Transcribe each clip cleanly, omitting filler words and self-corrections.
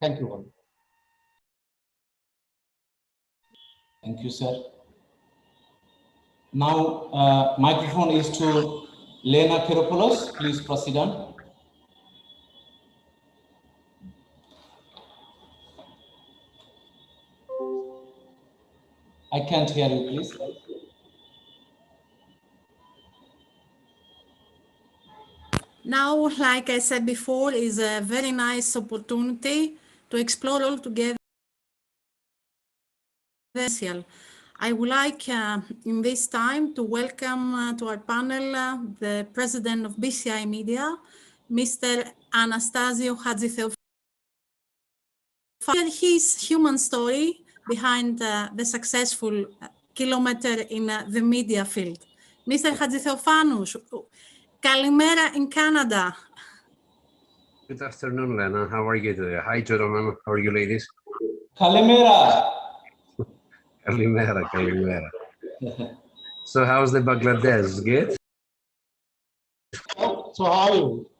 Thank you all. Thank you, sir. Now, microphone is to Lena Kiropoulos. Please proceed on. I can't hear you, please. Now, like I said before, is a very nice opportunity to explore all together. I would like in this time to welcome to our panel the president of BCI Media, Mr. Anastasio Hadjitheofanos. His human story behind the successful kilometer in the media field. Mr. Hadjitheofanos, kalimera in Canada. Good afternoon, Lena. How are you today? Hi, gentlemen. How are you, ladies? Kalimera. Kalimera, kalimera. So how's the Bangladesh? Good? So how are you?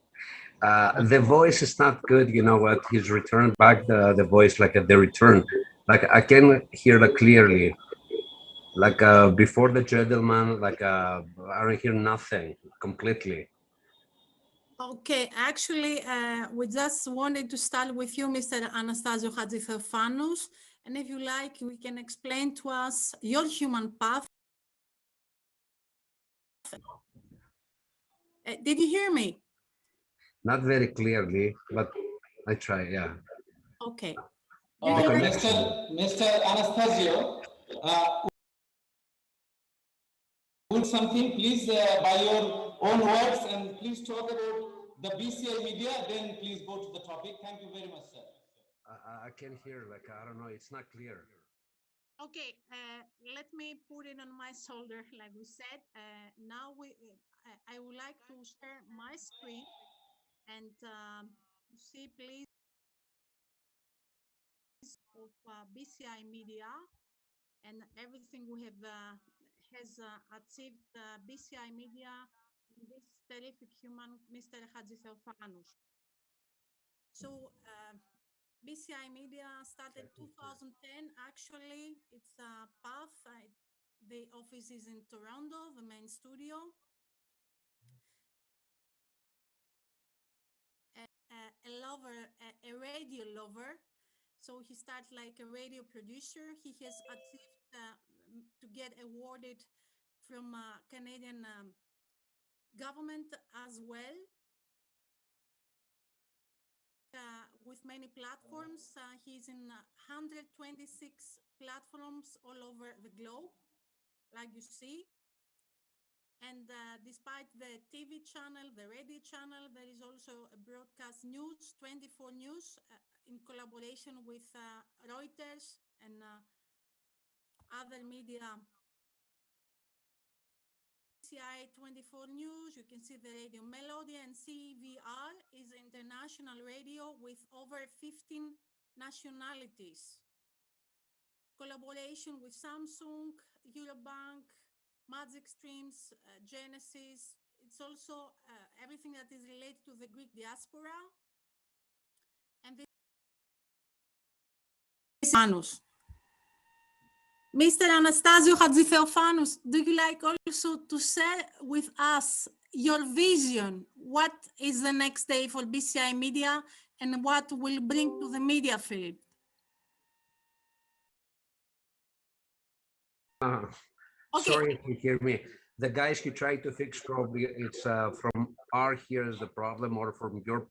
The voice is not good. You know what? He's returned back the voice like at the return. Like I can hear it clearly. Like before the gentleman, like I don't hear nothing completely. Okay, actually, we just wanted to start with you, Mr. Anastasio Hadjitheofanos. And if you like, we can explain to us your human path. Did you hear me? Not very clearly, but I try, yeah. Okay. Mr. Anastasio, would something, please, by your own words, and please talk about the BCI media, then please go to the topic. Thank you very much, sir. I can hear, like, I don't know, it's not clear. Okay, let me put it on my shoulder, like we said. Now I would like to share my screen and see, please, of BCI Media and everything we have has achieved BCI Media, this terrific human, Mr. Hadjitheofanos. So BCI Media started 2010. Actually, it's a path. The office is in Toronto, the main studio. A lover, a radio lover. So he started like a radio producer. He has achieved to get awarded from Canadian government as well. With many platforms. He's in 126 platforms all over the globe, like you see. And despite the TV channel, the radio channel, there is also a broadcast news, 24 News, in collaboration with Reuters and other media. CI 24 News, you can see the radio Melody, and CVR is international radio with over 15 nationalities. Collaboration with Samsung, Eurobank, Magic Streams, Genesis. It's also everything that is related to the Greek diaspora. And this is Mr. Anastasio Hadjitheofanos, do you like also to share with us your vision? What is the next day for BCI Media and what will bring to the media field? Okay. Sorry if you hear me. The guys who try to fix probably it's from our here is the problem, or from your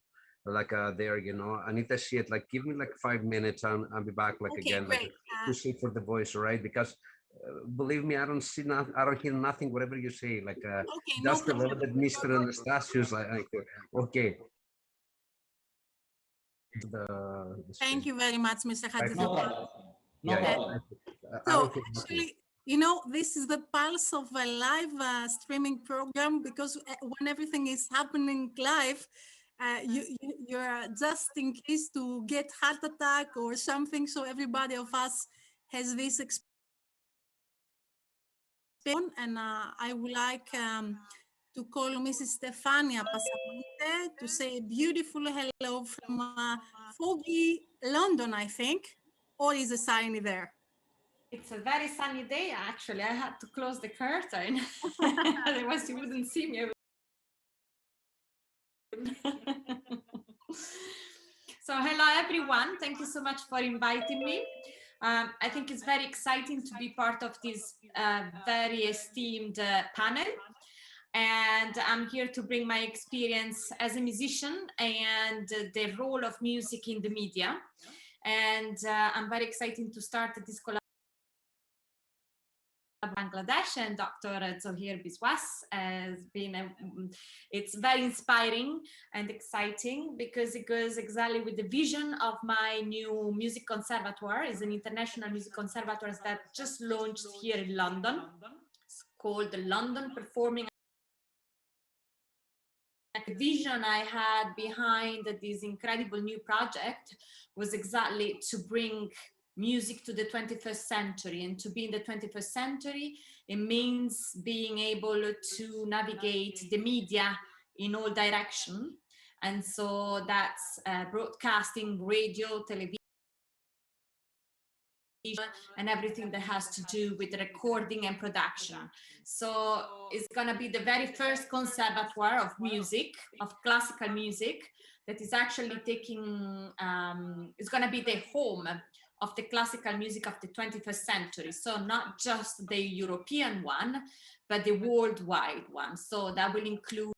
like there, you know. Anita said, like, give me like 5 minutes and I'll be back like again, great. Like to see for the voice, right? Because believe me, I don't see nothing, I don't hear nothing, whatever you say, like okay, just no a little bit, Mr. Anastasios, like okay. Thank you very much, Mr. Hadjitheofanos. So actually, you know, this is the pulse of a live streaming program, because when everything is happening live, you're just in case to get heart attack or something. So everybody of us has this experience, and I would like to call Mrs. Stefania Passamonte to say a beautiful hello from foggy London, I think, or is it sunny there? It's a very sunny day, actually. I had to close the curtain, otherwise you wouldn't see me. So hello, everyone. Thank you so much for inviting me. I think it's very exciting to be part of this very esteemed panel. And I'm here to bring my experience as a musician and the role of music in the media. And I'm very excited to start this collaboration with Bangladesh, and Dr. Zohir Biswas has been, it's very inspiring and exciting because it goes exactly with the vision of my new music conservatoire. It's an international music conservatoire that just launched here in London. It's called the London Performing. The vision I had behind this incredible new project was exactly to bring music to the 21st century, and to be in the 21st century, it means being able to navigate the media in all directions. And so that's broadcasting, radio, television, and everything that has to do with recording and production. So it's going to be the very first conservatoire of music, of classical music, that is actually taking, it's going to be the home of the classical music of the 21st century. So not just the European one, but the worldwide one. So that will include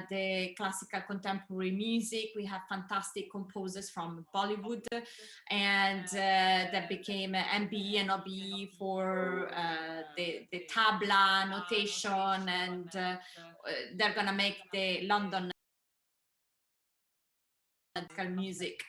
the classical contemporary music. We have fantastic composers from Bollywood, and that became MBE and OBE for the tabla notation, and they're gonna make the London music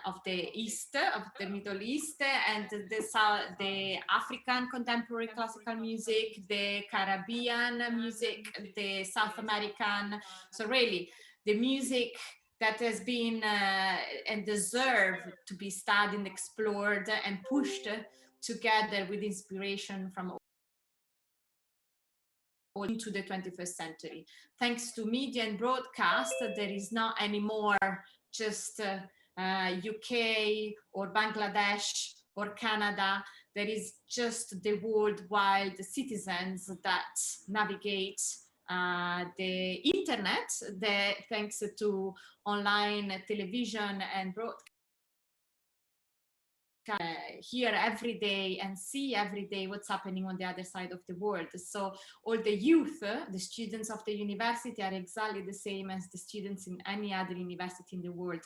of the East, of the Middle East, and the African contemporary classical music, the Caribbean music, the South American. So really, the music that has been and deserved to be studied, explored, and pushed together with inspiration from all into the 21st century. Thanks to media and broadcast, there is not anymore just UK or Bangladesh or Canada. There is just the worldwide citizens that navigate the internet, thanks to online television and broadcast. Hear every day and see every day what's happening on the other side of the world. So all the youth, the students of the university, are exactly the same as the students in any other university in the world.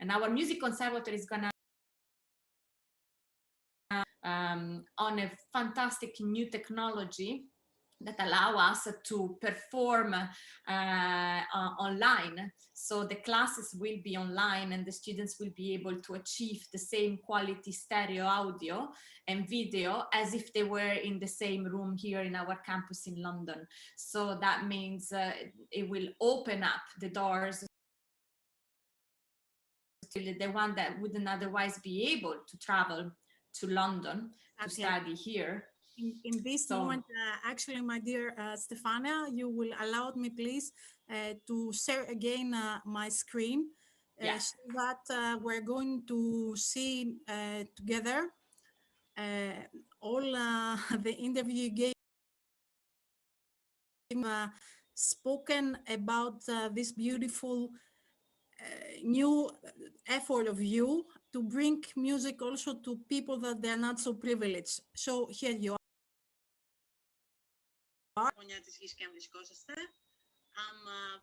And our music conservatory is gonna on a fantastic new technology that allow us to perform online. So the classes will be online, and the students will be able to achieve the same quality stereo audio and video as if they were in the same room here in our campus in London. So that means it will open up the doors to the one that wouldn't otherwise be able to travel to London to study here. In this moment, actually, my dear Stefania, you will allow me, please, to share again my screen, so that we're going to see together all the interview you gave, spoken about this beautiful new effort of you to bring music also to people that they're not so privileged. So here you are. I'm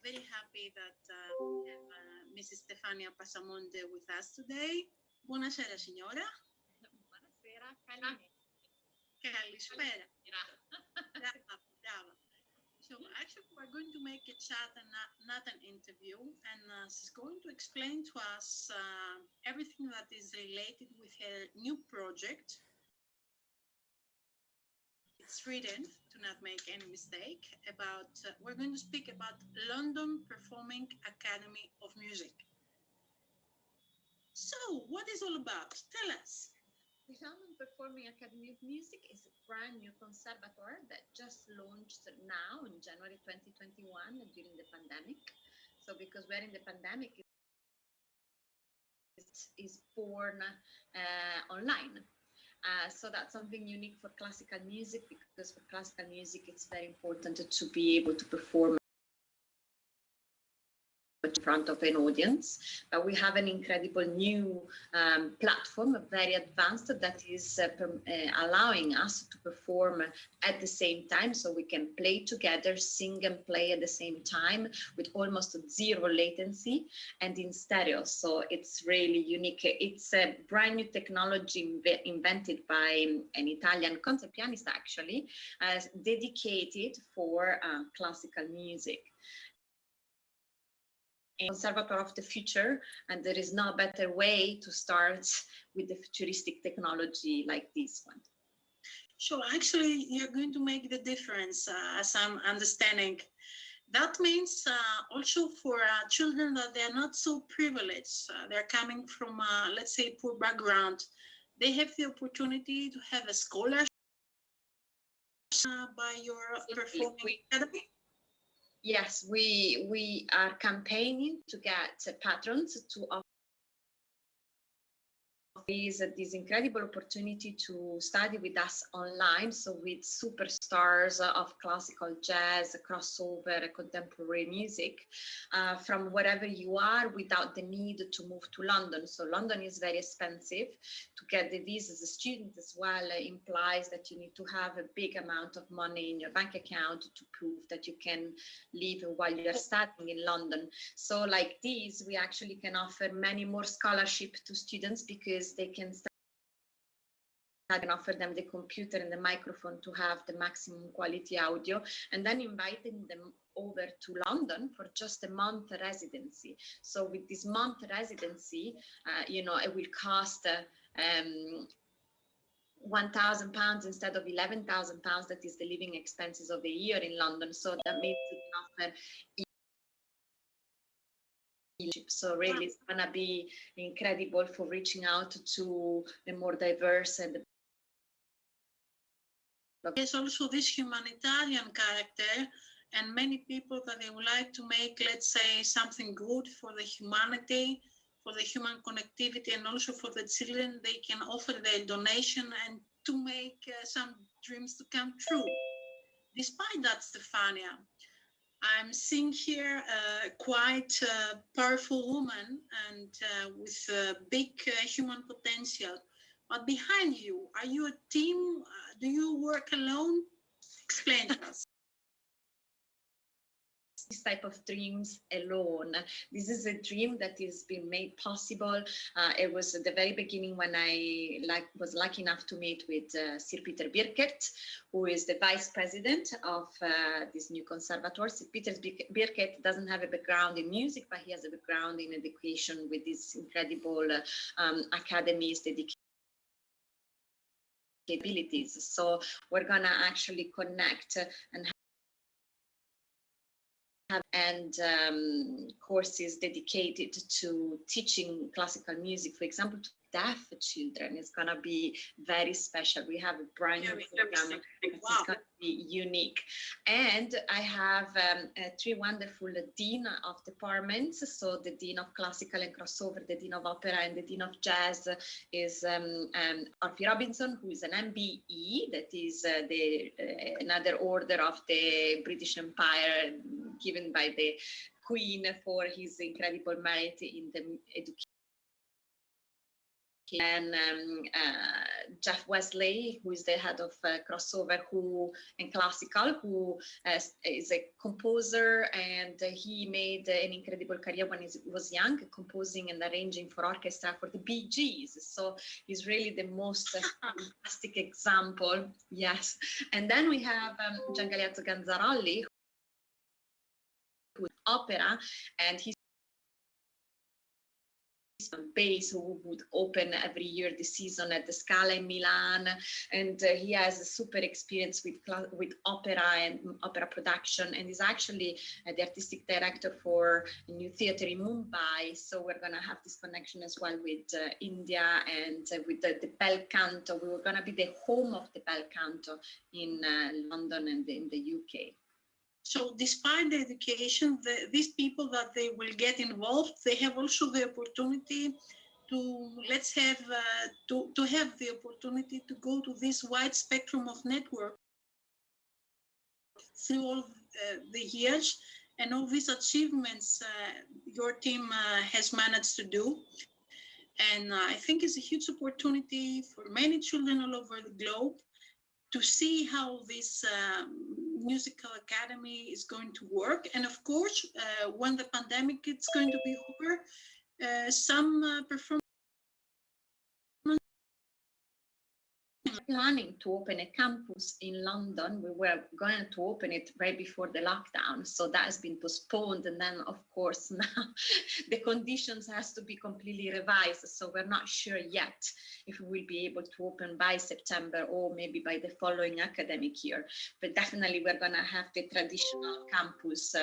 very happy that we have Mrs. Stefania Passamonte with us today. Buonasera, signora. Buonasera, Kalispera. So actually, we're going to make a chat and not an interview, and she's going to explain to us everything that is related with her new project. It's written, to not make any mistake, about, we're going to speak about London Performing Academy of Music. So, what is all about? Tell us. The London Performing Academy of Music is a brand new conservatoire that just launched now in January 2021 during the pandemic. So because we're in the pandemic, it is born online. So that's something unique for classical music, because for classical music, it's very important to be able to perform in front of an audience. But we have an incredible new platform, very advanced, that is allowing us to perform at the same time. So we can play together, sing and play at the same time with almost zero latency and in stereo. So it's really unique. It's a brand new technology invented by an Italian concert pianist, actually, dedicated for classical music. Conservatoire of the future, and there is no better way to start with the futuristic technology like this one. Sure, actually, you're going to make the difference, as I'm understanding. That means also for children that they're not so privileged, they're coming from, let's say, poor background, they have the opportunity to have a scholarship by your performing academy. Yes, we are campaigning to get patrons to offer this incredible opportunity to study with us online, so with superstars of classical, jazz, crossover, contemporary music, from wherever you are, without the need to move to London. So London is very expensive. To get the visa as a student as well implies that you need to have a big amount of money in your bank account to prove that you can live while you're studying in London. So like this, we actually can offer many more scholarships to students, because they can study and offer them the computer and the microphone to have the maximum quality audio, and then inviting them over to London for just a month residency. So with this month residency, it will cost £1,000 instead of £11,000. That is the living expenses of a year in London. So that means we can offer. So really, it's gonna be incredible for reaching out to the more diverse and There's also this humanitarian character, and many people that they would like to make, let's say, something good for the humanity, for the human connectivity, and also for the children. They can offer their donation and to make some dreams to come true. Despite that, Stefania, I'm seeing here a quite powerful woman, and with big human potential. But behind you, are you a team? Do you work alone? Explain to us. This type of dreams alone. This is a dream that has been made possible. It was at the very beginning when I was lucky enough to meet with Sir Peter Birkert, who is the vice president of this new conservatoire. Sir Peter Birkert doesn't have a background in music, but he has a background in education with these incredible academies dedicated abilities. So we're gonna actually connect and courses dedicated to teaching classical music, for example, to deaf children. Is going to be very special. We have a brand new program. It's going to be unique. And I have three wonderful dean of departments. So the dean of classical and crossover, the dean of opera, and the dean of jazz is Orphy Robinson, who is an MBE, that is another order of the British Empire, given by the Queen for his incredible merit in the education. And Jeff Wesley, who is the head of crossover and classical, who is a composer, and he made an incredible career when he was young, composing and arranging for orchestra for the Bee Gees. So he's really the most fantastic example. Yes. And then we have Gian Galeazzo Ganzarolli, who is opera, and he's bass who would open every year the season at the Scala in Milan, and he has a super experience with opera and opera production, and is actually the artistic director for a new theater in Mumbai. So we're going to have this connection as well with India, and with the bel canto. We were going to be the home of the bel canto in London and in the UK. So despite the education, these people that they will get involved, they have also the opportunity to, to have the opportunity to go to this wide spectrum of network through all the years and all these achievements your team has managed to do. And I think it's a huge opportunity for many children all over the globe to see how this musical academy is going to work. And of course, when the pandemic is going to be over, some performance. Planning to open a campus in London. We were going to open it right before the lockdown, so that has been postponed, and then of course now the conditions has to be completely revised, so we're not sure yet if we will be able to open by September or maybe by the following academic year. But definitely we're going to have the traditional campus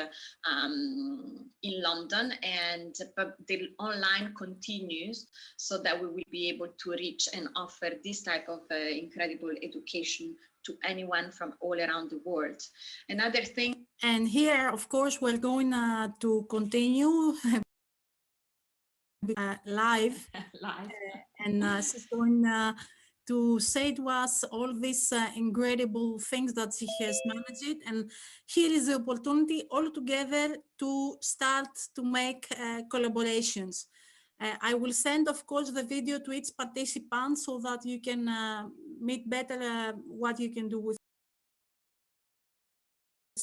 in London, and but the online continues, so that we will be able to reach and offer this type of incredible education to anyone from all around the world. Another thing. And here, of course, we're going to continue live. And she's going to say to us all these incredible things that she has managed. And here is the opportunity all together to start to make collaborations. I will send, of course, the video to each participant so that you can meet better what you can do with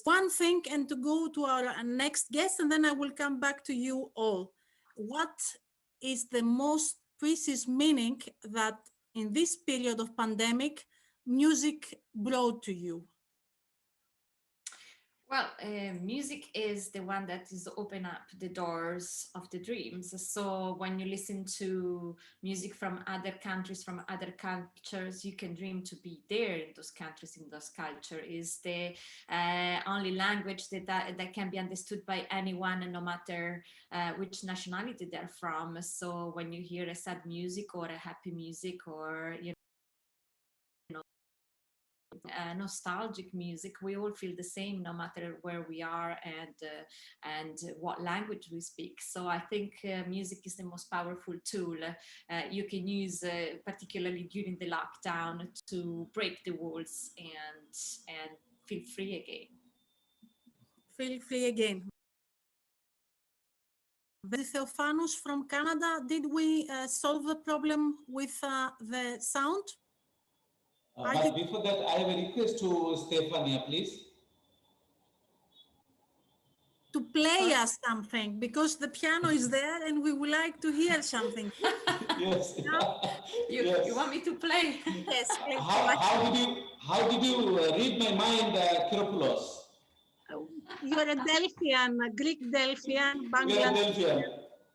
one thing, and to go to our next guest, and then I will come back to you all. What is the most precious meaning that in this period of pandemic, music brought to you? Well, music is the one that is open up the doors of the dreams. So when you listen to music from other countries, from other cultures, you can dream to be there in those countries, in those cultures. Is the only language that can be understood by anyone, and no matter which nationality they're from. So when you hear a sad music or a happy music, or nostalgic music, we all feel the same no matter where we are and what language we speak. So I think music is the most powerful tool you can use, particularly during the lockdown, to break the walls and feel free again. Feel free again. Theophanos from Canada, did we solve the problem with the sound? But before that, I have a request to Stefania, please. To play us something, because the piano is there and we would like to hear something. Yes. Yes. You want me to play? Yes. How did you read my mind, Kyropoulos? You're a Delphian, a Greek Delphian, Bangladesh. Delphian.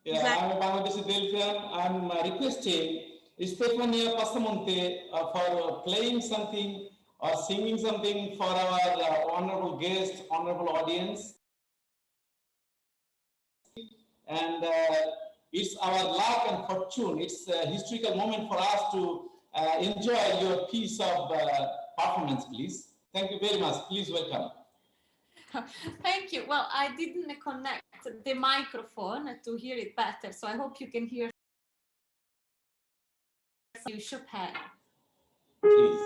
Yeah, exactly. I'm a Bangladeshi Delphian. I'm requesting Stefania Pasamonte for playing something or singing something for our honorable guest, honorable audience. And it's our luck and fortune. It's a historical moment for us to enjoy your piece of performance, please. Thank you very much. Please welcome. Thank you. Well, I didn't connect the microphone to hear it better, so I hope you can hear you, Chopin. Please.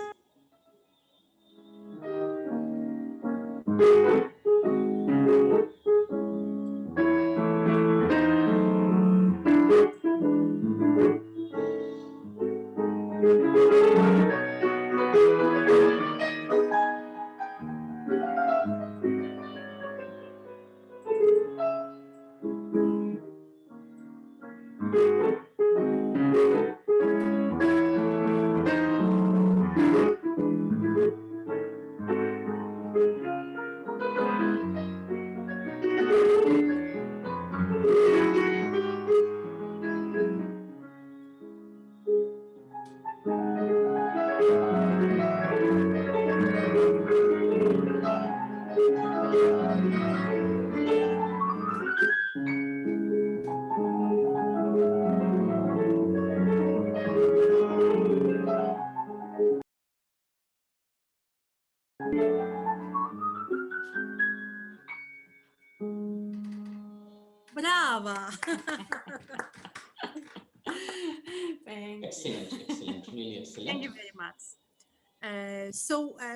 Thank Excellent, excellent, really excellent. Thank you very much.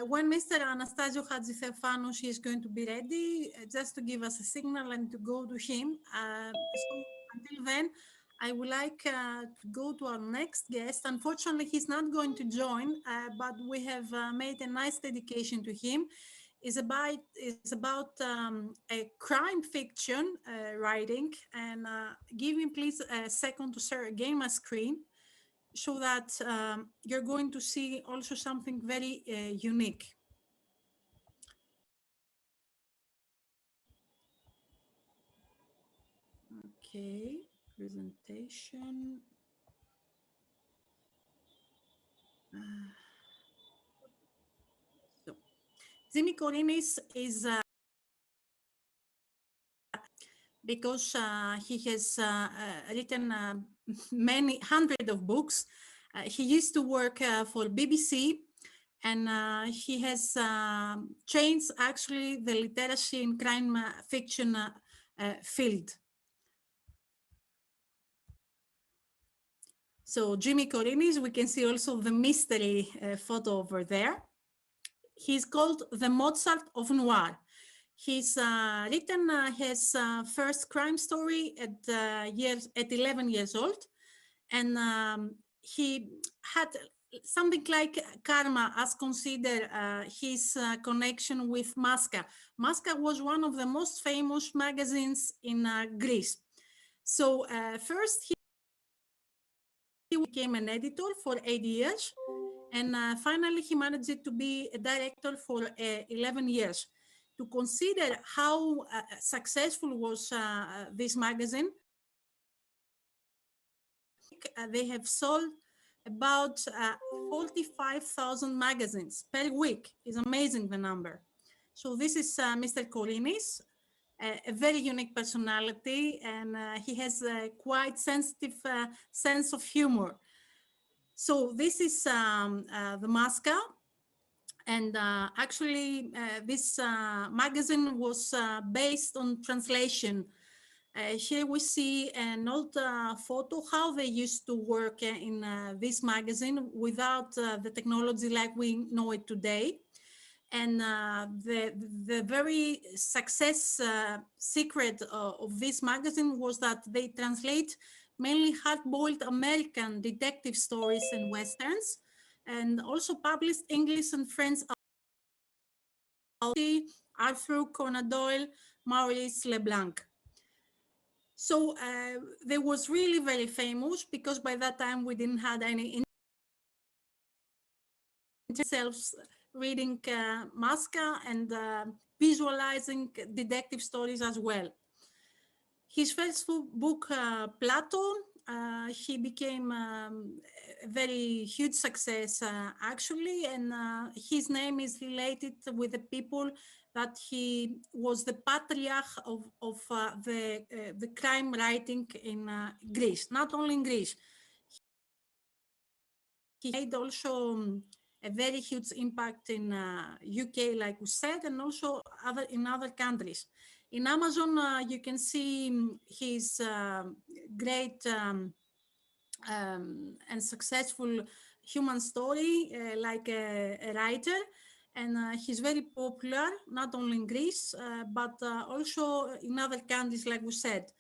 When Mr. Anastasio Hadjitheofanos is going to be ready, just to give us a signal and to go to him. So until then, I would like to go to our next guest. Unfortunately, he's not going to join, but we have made a nice dedication to him. It's about a crime fiction writing. And give me please a second to share again my screen, so that you're going to see also something very unique. Okay, presentation. So, Jimmy Corinis is because he has written many hundreds of books. He used to work for BBC, and he has changed actually the literacy in crime fiction field. So Jimmy Corinis, we can see also the mystery photo over there. He's called the Mozart of Noir. He's written his first crime story at 11 years old. And he had something like karma as consider his connection with Masca. Masca was one of the most famous magazines in Greece. So first he became an editor for 8 years, and finally he managed to be a director for 11 years. To consider how successful was this magazine, they have sold about 45,000 magazines per week. Is amazing, the number. So this is Mr. Corinis, a very unique personality, and he has a quite sensitive sense of humor. So this is the Masca, and actually this magazine was based on translation. Here we see an old photo how they used to work in this magazine without the technology like we know it today. And the very success secret of this magazine was that they translate mainly hard-boiled American detective stories and westerns, and also published English and French Arthur Conan Doyle, Maurice Leblanc. So they was really very famous because by that time we didn't have any themselves reading Masca and visualizing detective stories as well. His first book, Plato, he became a very huge success actually, and his name is related with the people that he was the patriarch of the crime writing in Greece, not only in Greece. He made also a very huge impact in UK, like we said, and also in other countries. In Amazon, you can see his great and successful human story, like a writer, and he's very popular, not only in Greece, but also in other countries, like we said.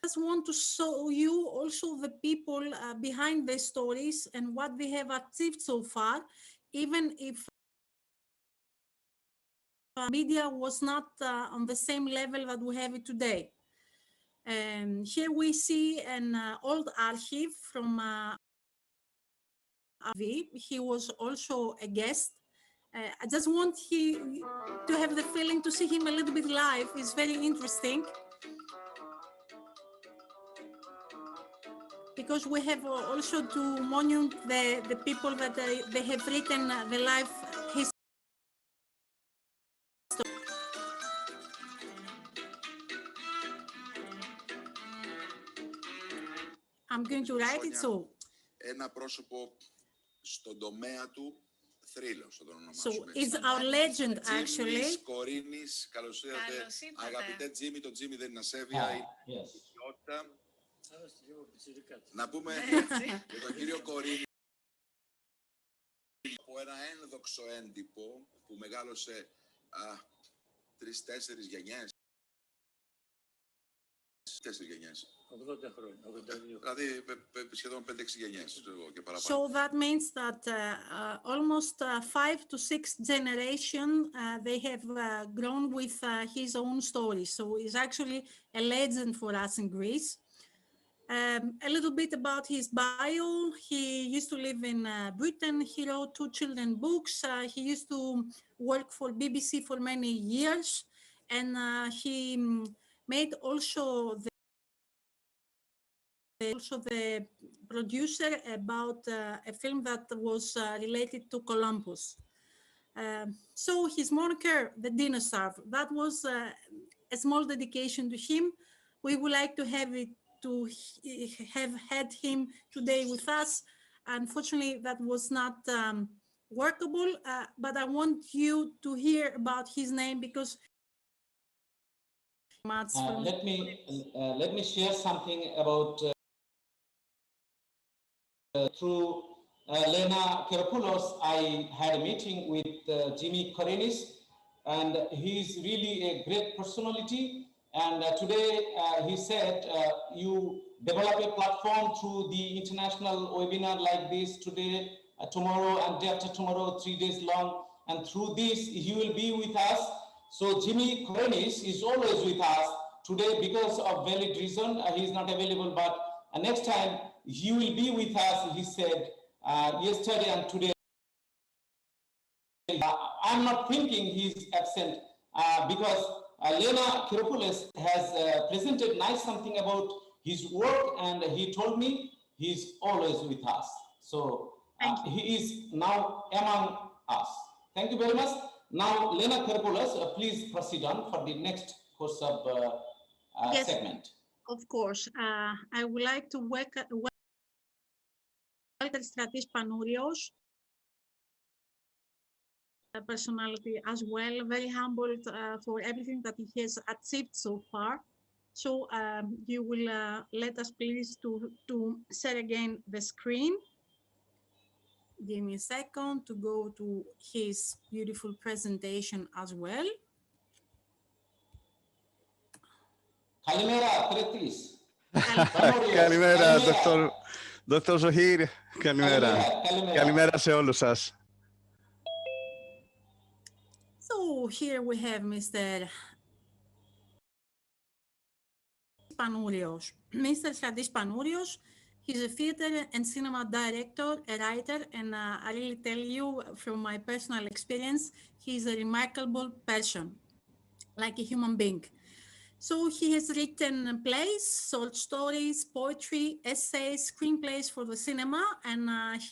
I just want to show you also the people behind the stories and what they have achieved so far, even if media was not on the same level that we have it today. Here we see an old archive from RV. He was also a guest. I just want to have the feeling to see him a little bit live. It's very interesting. Because we have also to monument the people that they have written the life history. I'm going to write it so. Ένα πρόσωπο στον τομέα του θρύλος, θα τον So ονομάσουμε. it's our legend, actually. Τζίμις, Κορίνης, καλώς ήρθατε. Αγαπητέ Τζίμι, το Τζίμι δεν είναι ασέβεια, είναι ιδιότητα. Να πούμε για τον κύριο Κορίνη, από ένα ένδοξο έντυπο που μεγάλωσε 3-4 γενιές. 4 γενιές. 80 χρόνια, 82. Δηλαδή σχεδόν 5-6 γενιές και παραπάνω. So that means that almost 5 to 6 generations they have grown with his own story. So he's actually a legend for us in Greece. A little bit about his bio. He used to live in Britain. He wrote 2 children books. He used to work for BBC for many years. And he made also the producer about a film that was related to Columbus. So his moniker, the dinosaur, that was a small dedication to him. We would like to have had him today with us. Unfortunately, that was not workable, but I want you to hear about his name because let me share something about through Lena Keropoulos. I had a meeting with Jimmy Korinis, and he's really a great personality. And today he said you develop a platform through the international webinar like this today, tomorrow, and day after tomorrow, 3 days long. And through this, he will be with us. So Jimmy Korinis is always with us. Today, because of valid reason, he is not available, but next time he will be with us, he said yesterday and today. I'm not thinking he's absent because Lena Keropoulos has presented nice something about his work, and he told me he's always with us. So he is now among us. Thank you very much. Now, Lena Keropoulos, please proceed on for the next course of yes, segment. Of course. I would like to welcome Stratis Panourios, personality as well, very humbled for everything that he has achieved so far. So you will let us please to share again the screen. Give me a second to go to his beautiful presentation as well. Kalimera, Stratis. Καλημέρα, Dr. Zohir. Καλημέρα. Καλημέρα σε όλους σας. So here we have Mr. Panourios. Mr. Stratis Panourios, he's a theater and cinema director, a writer, and I really tell you from my personal experience, he's a remarkable person, like a human being. So he has written plays, short stories, poetry, essays, screenplays for the cinema, and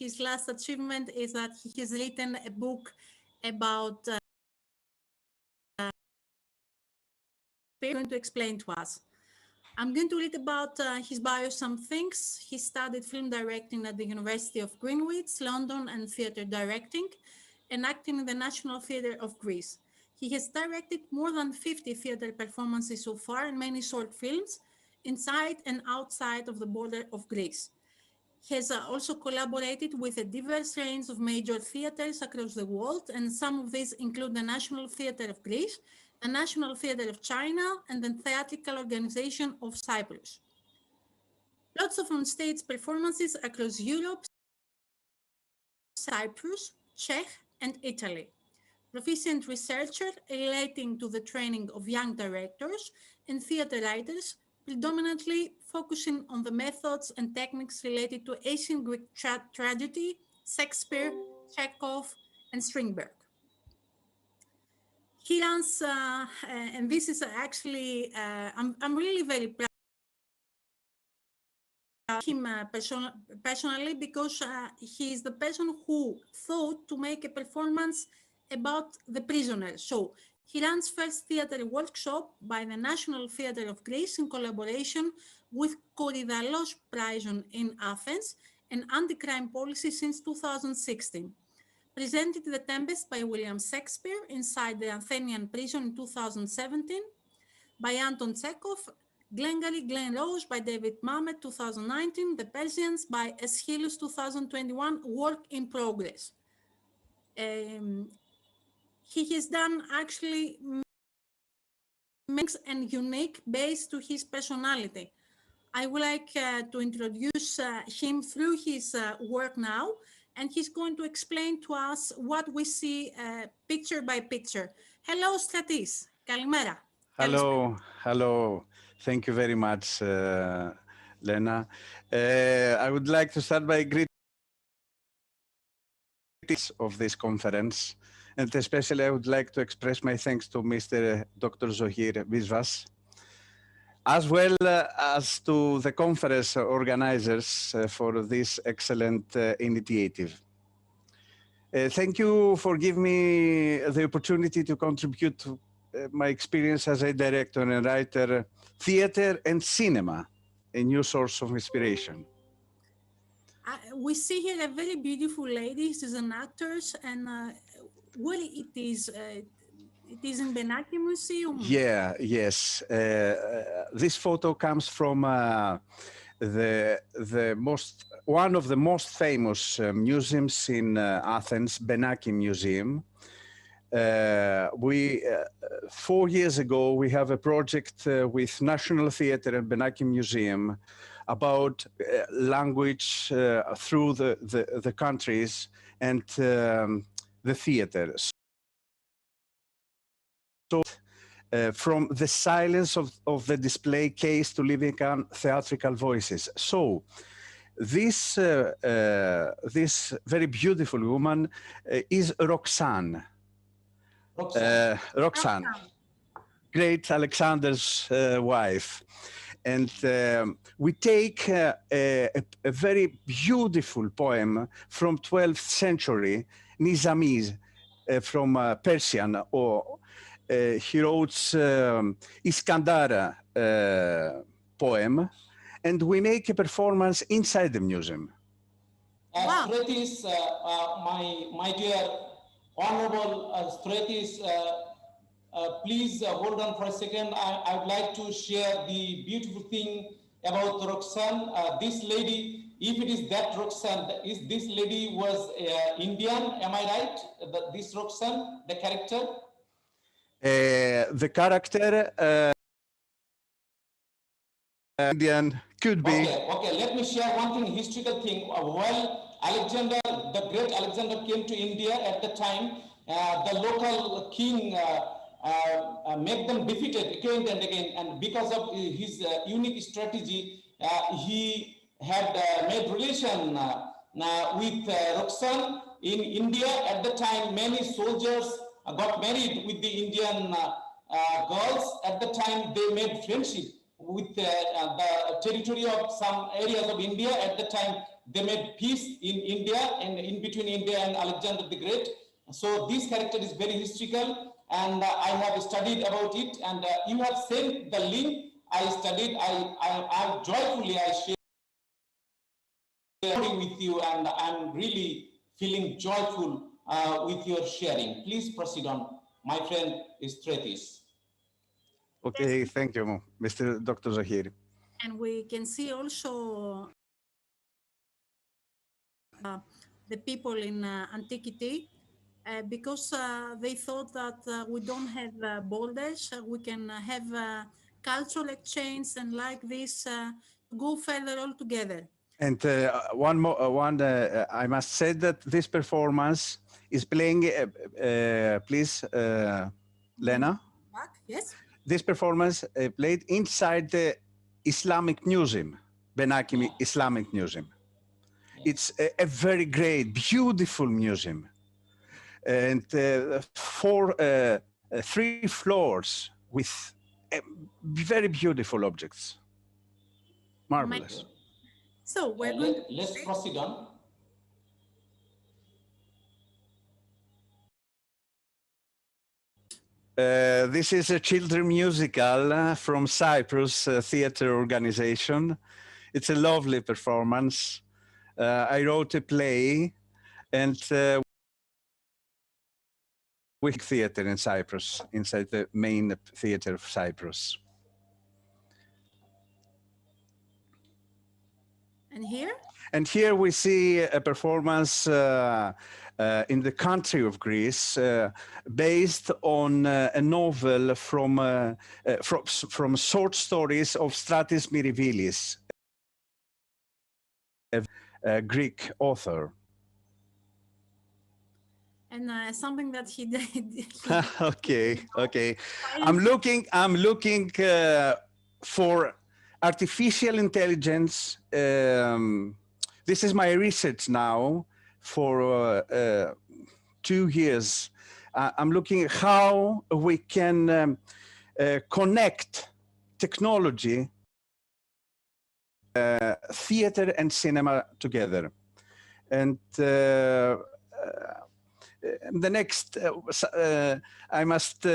his last achievement is that he has written a book about going to explain to us. I'm going to read about his bio some things. He studied film directing at the University of Greenwich, London, and theater directing, and acting in the National Theatre of Greece. He has directed more than 50 theater performances so far and many short films inside and outside of the border of Greece. He has also collaborated with a diverse range of major theaters across the world, and some of these include the National Theatre of Greece, the National Theatre of China, and the Theatrical Organization of Cyprus. Lots of on-stage performances across Europe, Cyprus, Czech, and Italy. Proficient researcher relating to the training of young directors and theater writers, predominantly focusing on the methods and techniques related to ancient Greek tragedy, Shakespeare, Chekhov, and Strindberg. He runs, and this is actually, I'm really very proud of him personally, because he is the person who thought to make a performance about the prisoners. So he runs first theater workshop by the National Theatre of Greece in collaboration with Korydallos Prison in Athens and Anti-Crime Policy since 2016. presented The Tempest by William Shakespeare inside the Athenian prison in 2017, by Anton Chekhov, Glengarry Glen Rose by David Mamet 2019, The Persians by Aeschylus 2021, work in progress. He has done actually makes and unique based to his personality. I would like to introduce him through his work now, and he's going to explain to us what we see picture by picture. Hello, Stratis. Kalimera. Hello, hello. Thank you very much, Lena. I would like to start by greeting of this conference, and especially I would like to express my thanks to Mr. Dr. Zohir Visvas, as well as to the conference organizers for this excellent initiative. Thank you for giving me the opportunity to contribute to my experience as a director and writer, theater and cinema, a new source of inspiration. We see here a very beautiful lady. She's an actress, and where it is in Benaki Museum. Yeah, yes. This photo comes from one of the most famous museums in Athens, Benaki Museum. 4 years ago, we have a project with National Theatre and Benaki Museum about language through the countries and the theatre. So from the silence of the display case to living theatrical voices. So this very beautiful woman is Roxanne. Roxanne, great Alexander's wife. And we take a very beautiful poem from 12th century, Nizami's from Persian, or he wrote Iskandar poem, and we make a performance inside the museum. Stratis, my dear Honorable Stratis, please hold on for a second. I would like to share the beautiful thing about Roxanne. This lady, if it is that Roxanne, this lady was Indian, am I right? This Roxanne, the character? The character Indian could be. Okay, let me share one thing, historical thing. While Alexander, the great Alexander came to India at the time, the local king made them defeated again and again, and because of his unique strategy, he had made relation with Roxanne in India. At the time, many soldiers got married with the Indian girls. At the time, they made friendship with the territory of some areas of India. At the time, they made peace in India and in between India and Alexander the Great. So this character is very historical, and I have studied about it, and you have sent the link. I studied, I joyfully share with you, and I'm really feeling joyful with your sharing. Please proceed on, my friend Stratis. Okay, thank you, Mr. Dr. Zahir. And we can see also the people in antiquity, because they thought that we don't have borders, we can have cultural exchange, and like this go further all together. And one more, I must say that this performance is playing, please, Lena. Back, yes. This performance played inside the Islamic Museum, Benaki Islamic Museum. It's a very great, beautiful museum, and 3 floors with very beautiful objects. Marvelous. So let's proceed on. This is a children musical from Cyprus theater organization. It's a lovely performance. I wrote a play, and with theater in Cyprus, inside the main theater of Cyprus. And here? And here we see a performance in the country of Greece, based on a novel from short stories of Stratis Mirivilis, a Greek author. And something that he did. Okay. I'm looking for artificial intelligence. This is my research now for 2 years. I'm looking at how we can connect technology, theater and cinema together. And the next, I must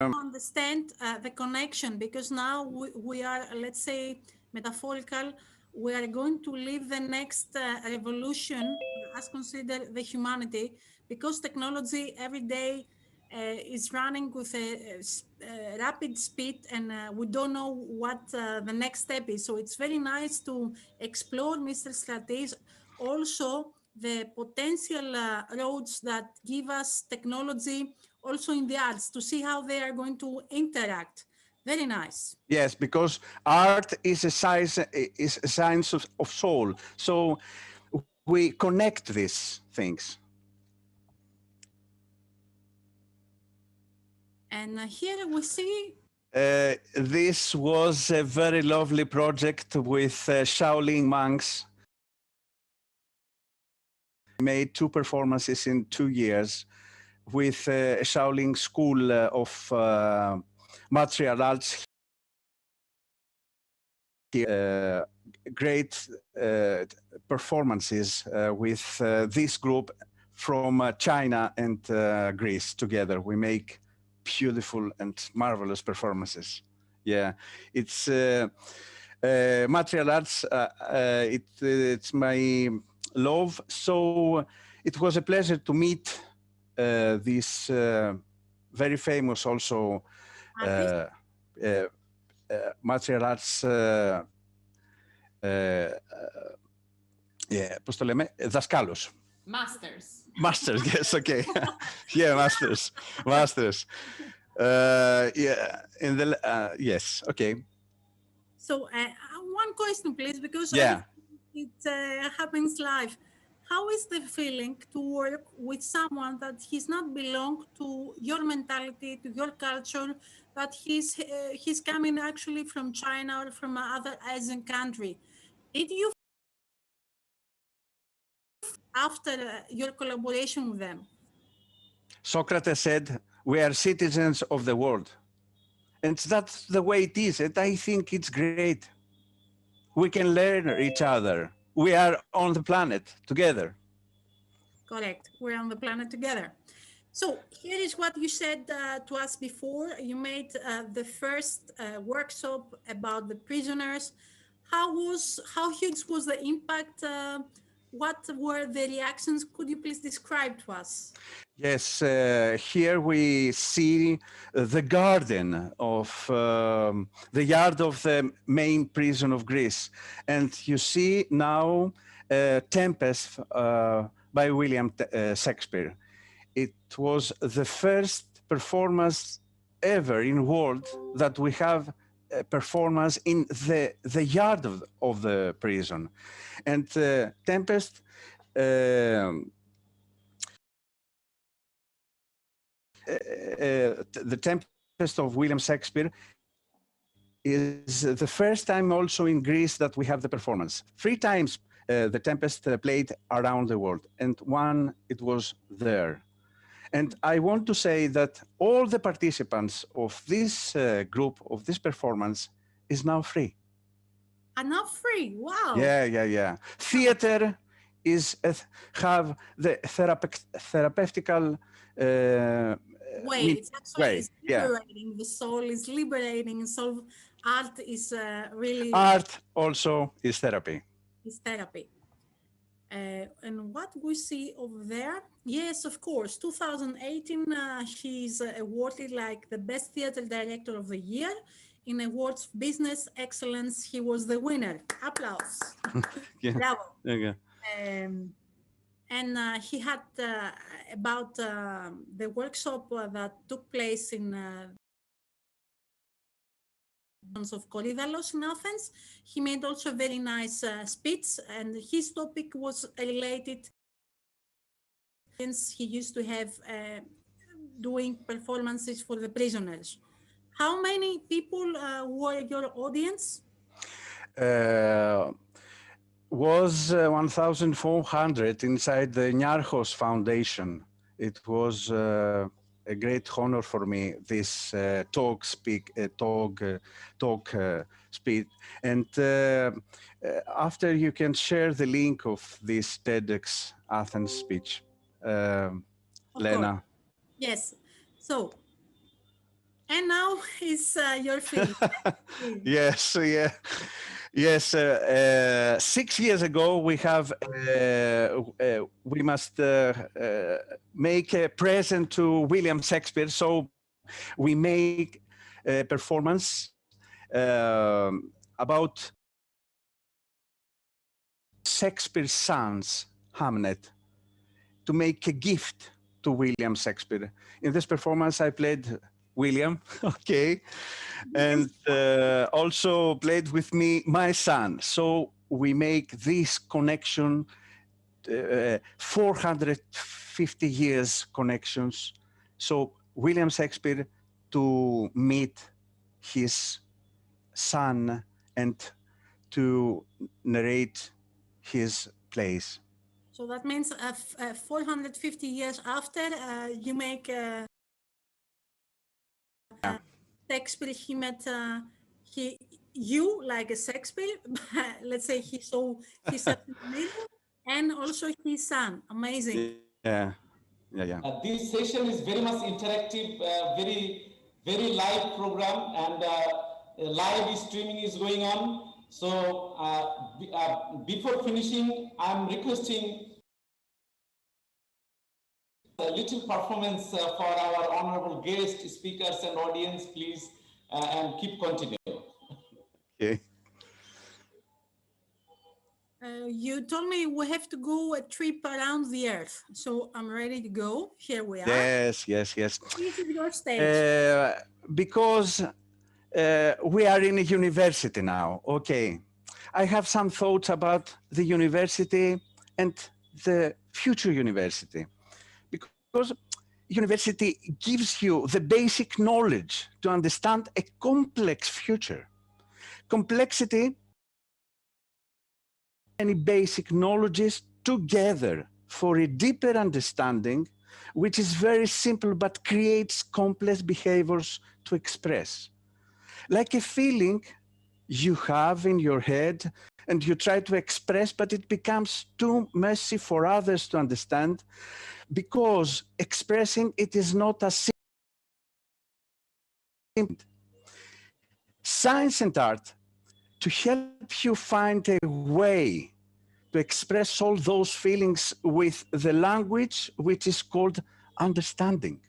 understand the connection, because now we are, let's say, metaphorical, we are going to live the next revolution as considered the humanity, because technology every day is running with a rapid speed, and we don't know what the next step is. So it's very nice to explore, Mr. Stratis, also the potential roads that give us technology also in the arts, to see how they are going to interact. Very nice. Yes, because art is a science of soul. So we connect these things. And here we see... this was a very lovely project with Shaolin monks. We made 2 performances in 2 years with a Shaolin school of martial arts. Great performances with this group from China and Greece together. We make beautiful and marvelous performances. Yeah, it's martial arts. It's my love. So it was a pleasure to meet this very famous also martial arts, πώς το λέμε, δασκάλους. Masters, yes, okay. Yeah, masters. Yeah, yes, okay. So one question, please, because yeah, it happens live. How is the feeling to work with someone that he's not belong to your mentality, to your culture, but he's coming actually from China or from other Asian country? Did you, after your collaboration with them? Socrates said, we are citizens of the world. And that's the way it is. And I think it's great. We can learn each other. We are on the planet together. Correct. We're on the planet together. So here is what you said to us before. You made the first workshop about the prisoners. How huge was the impact? What were the reactions? Could you please describe to us? Yes, here we see the garden of the yard of the main prison of Greece. And you see now Tempest by William Shakespeare. It was the first performance ever in the world that we have a performance in the yard of the prison. And Tempest, the Tempest of William Shakespeare is the first time also in Greece that we have the performance. 3 times the Tempest played around the world, and one it was there. And I want to say that all the participants of this group, of this performance, is now free. Are now free? Wow. Yeah. Theater is have the therapeutical way. It's actually it's liberating. The soul is liberating. So art is really... Art also is therapy. Is therapy. And what we see over there, yes, of course, 2018, he's awarded like the best theater director of the year. In awards of business excellence, he was the winner. Applause. Yeah. Bravo. Okay. And he had about the workshop that took place in of Korydallos in Athens. He made also a very nice speech, and his topic was related. He used to have doing performances for the prisoners. How many people were your audience? Was 1,400 inside the Niarchos Foundation. It was a great honor for me, this talk speak. And after you can share the link of this TEDx Athens speech, Lena. Course. Yes. So, and now is your film. Yes, yeah. Yes, 6 years ago, we must make a present to William Shakespeare. So we make a performance about Shakespeare's son's Hamlet to make a gift to William Shakespeare. In this performance, I played William, okay, and also played with me my son. So we make this connection, 450 years connections. So William Shakespeare to meet his son and to narrate his plays. So that means 450 years after you make Shakespeare, he met you like a Shakespeare. Let's say he saw his and also his son. Amazing. Yeah. This session is very much interactive, very live program, and live streaming is going on. So before finishing, I'm requesting a little performance for our honorable guest speakers and audience, please, and keep continuing. Okay. You told me we have to go a trip around the earth, so I'm ready to go. Here we are. Yes. This is your stage. Because we are in a university now. Okay, I have some thoughts about the university and the future university, because university gives you the basic knowledge to understand a complex future. Complexity, many basic knowledges together for a deeper understanding, which is very simple but creates complex behaviors to express. Like a feeling you have in your head and you try to express, but it becomes too messy for others to understand, because expressing it is not as simple. Science and art to help you find a way to express all those feelings with the language which is called understanding.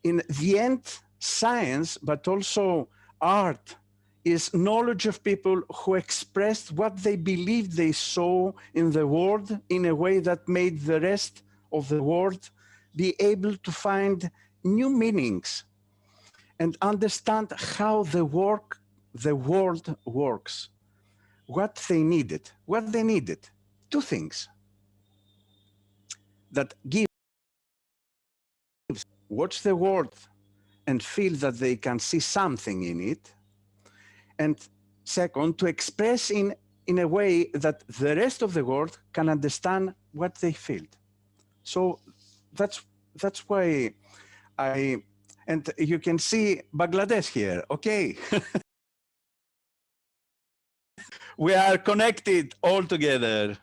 In the end, science, but also art, is knowledge of people who expressed what they believed they saw in the world in a way that made the rest of the world be able to find new meanings and understand how the world works. What they needed. Two things that give, watch the world and feel that they can see something in it. And second, to express in a way that the rest of the world can understand what they feel. So that's why and you can see Bangladesh here, okay? We are connected all together.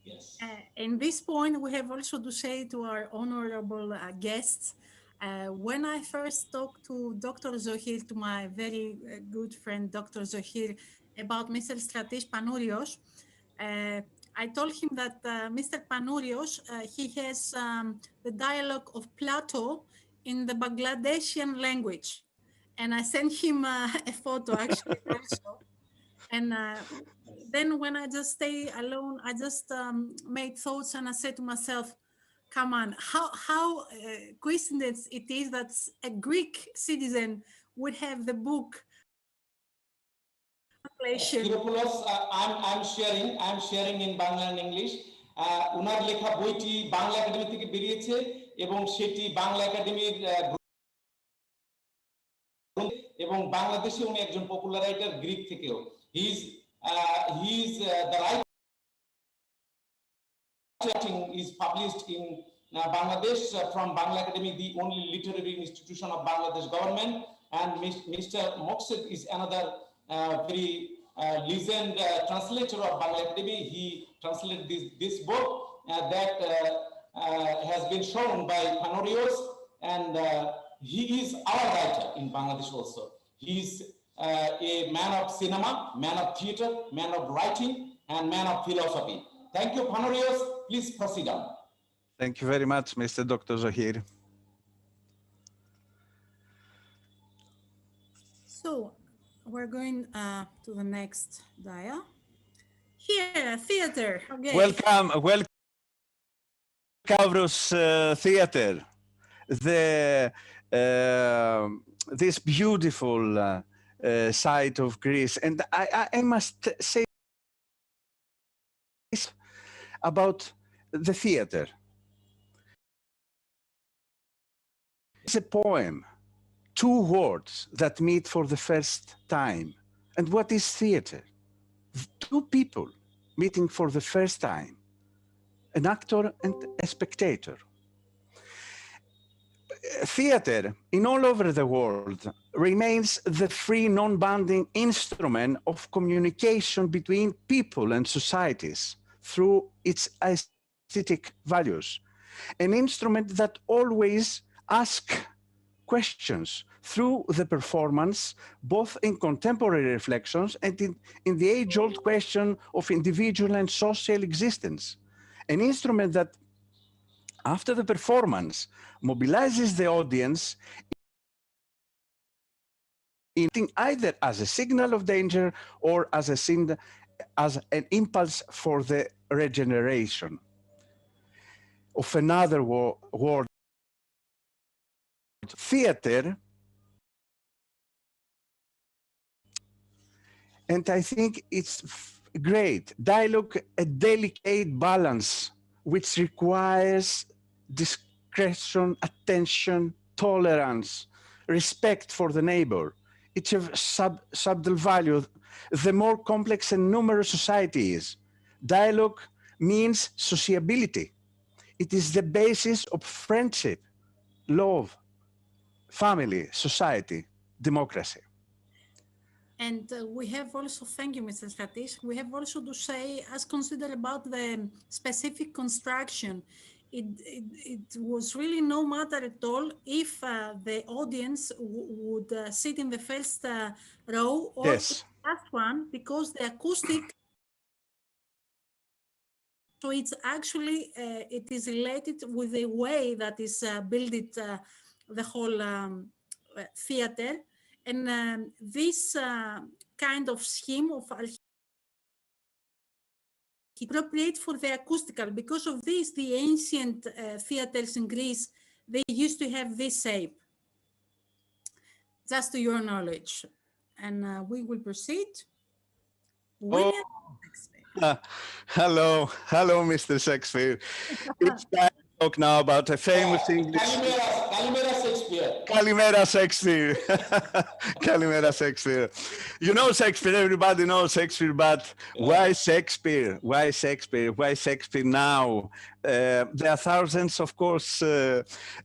Yes. In this point, we have also to say to our honorable guests, when I first talked to Dr. Zohir, to my very good friend Dr. Zohir, about Mr. Stratis Panourios, I told him that Mr. Panourios, he has the dialogue of Plato in the Bangladeshian language. And I sent him a photo actually also. And then when I just stay alone, I just made thoughts and I said to myself, come on, how coincidence it is that a Greek citizen would have the book. I'm sharing in Bangla and English. উনার লেখা বইটি Bangla academy থেকে বেরিয়েছে এবং সেটি বাংলা একাডেমির এবং বাংলাদেশে উনি একজন পপুলার রাইটার গ্রিক থেকেও he is the writing is published in Bangladesh from Bangla Academy, the only literary institution of Bangladesh government, and Mr. Moksed is another very legend translator of Bangla Academy. He translated this book that has been shown by Panourios, and he is our writer in Bangladesh also. He is a man of cinema, man of theater, man of writing, and man of philosophy. Thank you, Panourios. Please proceed on. Thank you very much, Mr. Dr. Zohir. So we're going to the next dia. Here, theater. Okay. Welcome, Kavros Theater. This beautiful side of Greece. And I must say about the theater. It's a poem, two words that meet for the first time. And what is theater? Two people meeting for the first time, an actor and a spectator. Theater, in all over the world, remains the free, non-binding instrument of communication between people and societies through its aesthetic values. An instrument that always asks questions through the performance, both in contemporary reflections and in the age-old question of individual and social existence. An instrument that, after the performance, mobilizes the audience either as a signal of danger or as an impulse for the regeneration of another world. Theater, and I think it's great. Dialogue, a delicate balance which requires discretion, attention, tolerance, respect for the neighbor. It's a subtle value. The more complex and numerous society is, dialogue means sociability. It is the basis of friendship, love, family, society, democracy. And we have also, thank you, Mr. Stratis, we have also to say, as considered about the specific construction, it was really no matter at all if the audience would sit in the first row or yes, the last one, because the acoustic, so it's actually, it is related with the way that is built the whole theater. And this kind of scheme of appropriate for the acoustical. Because of this, the ancient theaters in Greece, they used to have this shape. Just to your knowledge. And we will proceed. William Shakespeare. Hello, Mr. Shakespeare. It's time to talk now about a famous English. Kalimera Shakespeare. Kalimera Shakespeare. Kalimera Shakespeare. You know Shakespeare, everybody knows Shakespeare, but why Shakespeare? Why Shakespeare? Why Shakespeare now? There are thousands, of course,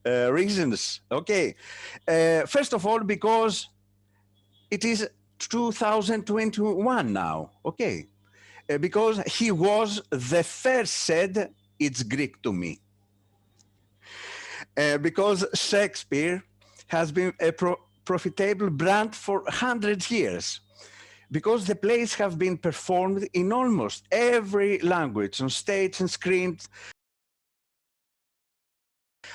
reasons. Okay. First of all, because it is 2021 now. Okay. Because he was the first said, it's Greek to me. Because Shakespeare has been a profitable brand for 100 years. because the plays have been performed in almost every language on stage and screens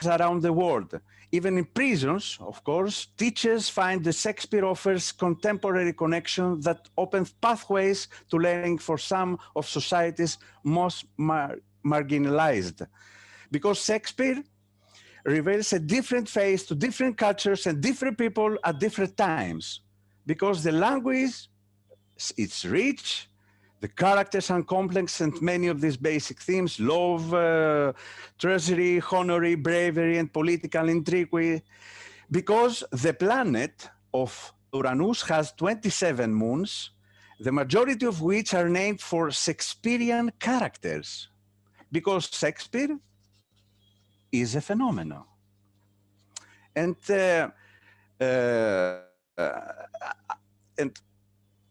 around the world. Even in prisons, of course, teachers find that Shakespeare offers contemporary connection that opens pathways to learning for some of society's most marginalized. Because Shakespeare reveals a different face to different cultures and different people at different times. Because the language, it's rich, the characters are complex, and many of these basic themes, love, treachery, honor, bravery, and political intrigue, because the planet of Uranus has 27 moons, the majority of which are named for Shakespearean characters, because Shakespeare is a phenomenon. And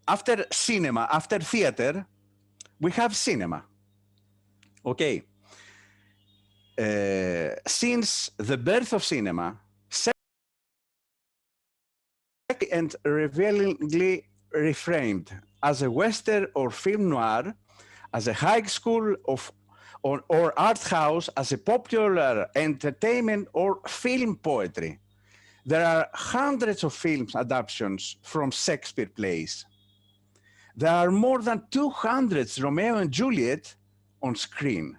after cinema, after theater, we have cinema. Okay. Since the birth of cinema, and revealingly reframed as a Western or film noir, as a high school of or art house, as a popular entertainment or film poetry. There are hundreds of film adaptations from Shakespeare plays. There are more than 200 Romeo and Juliet on screen.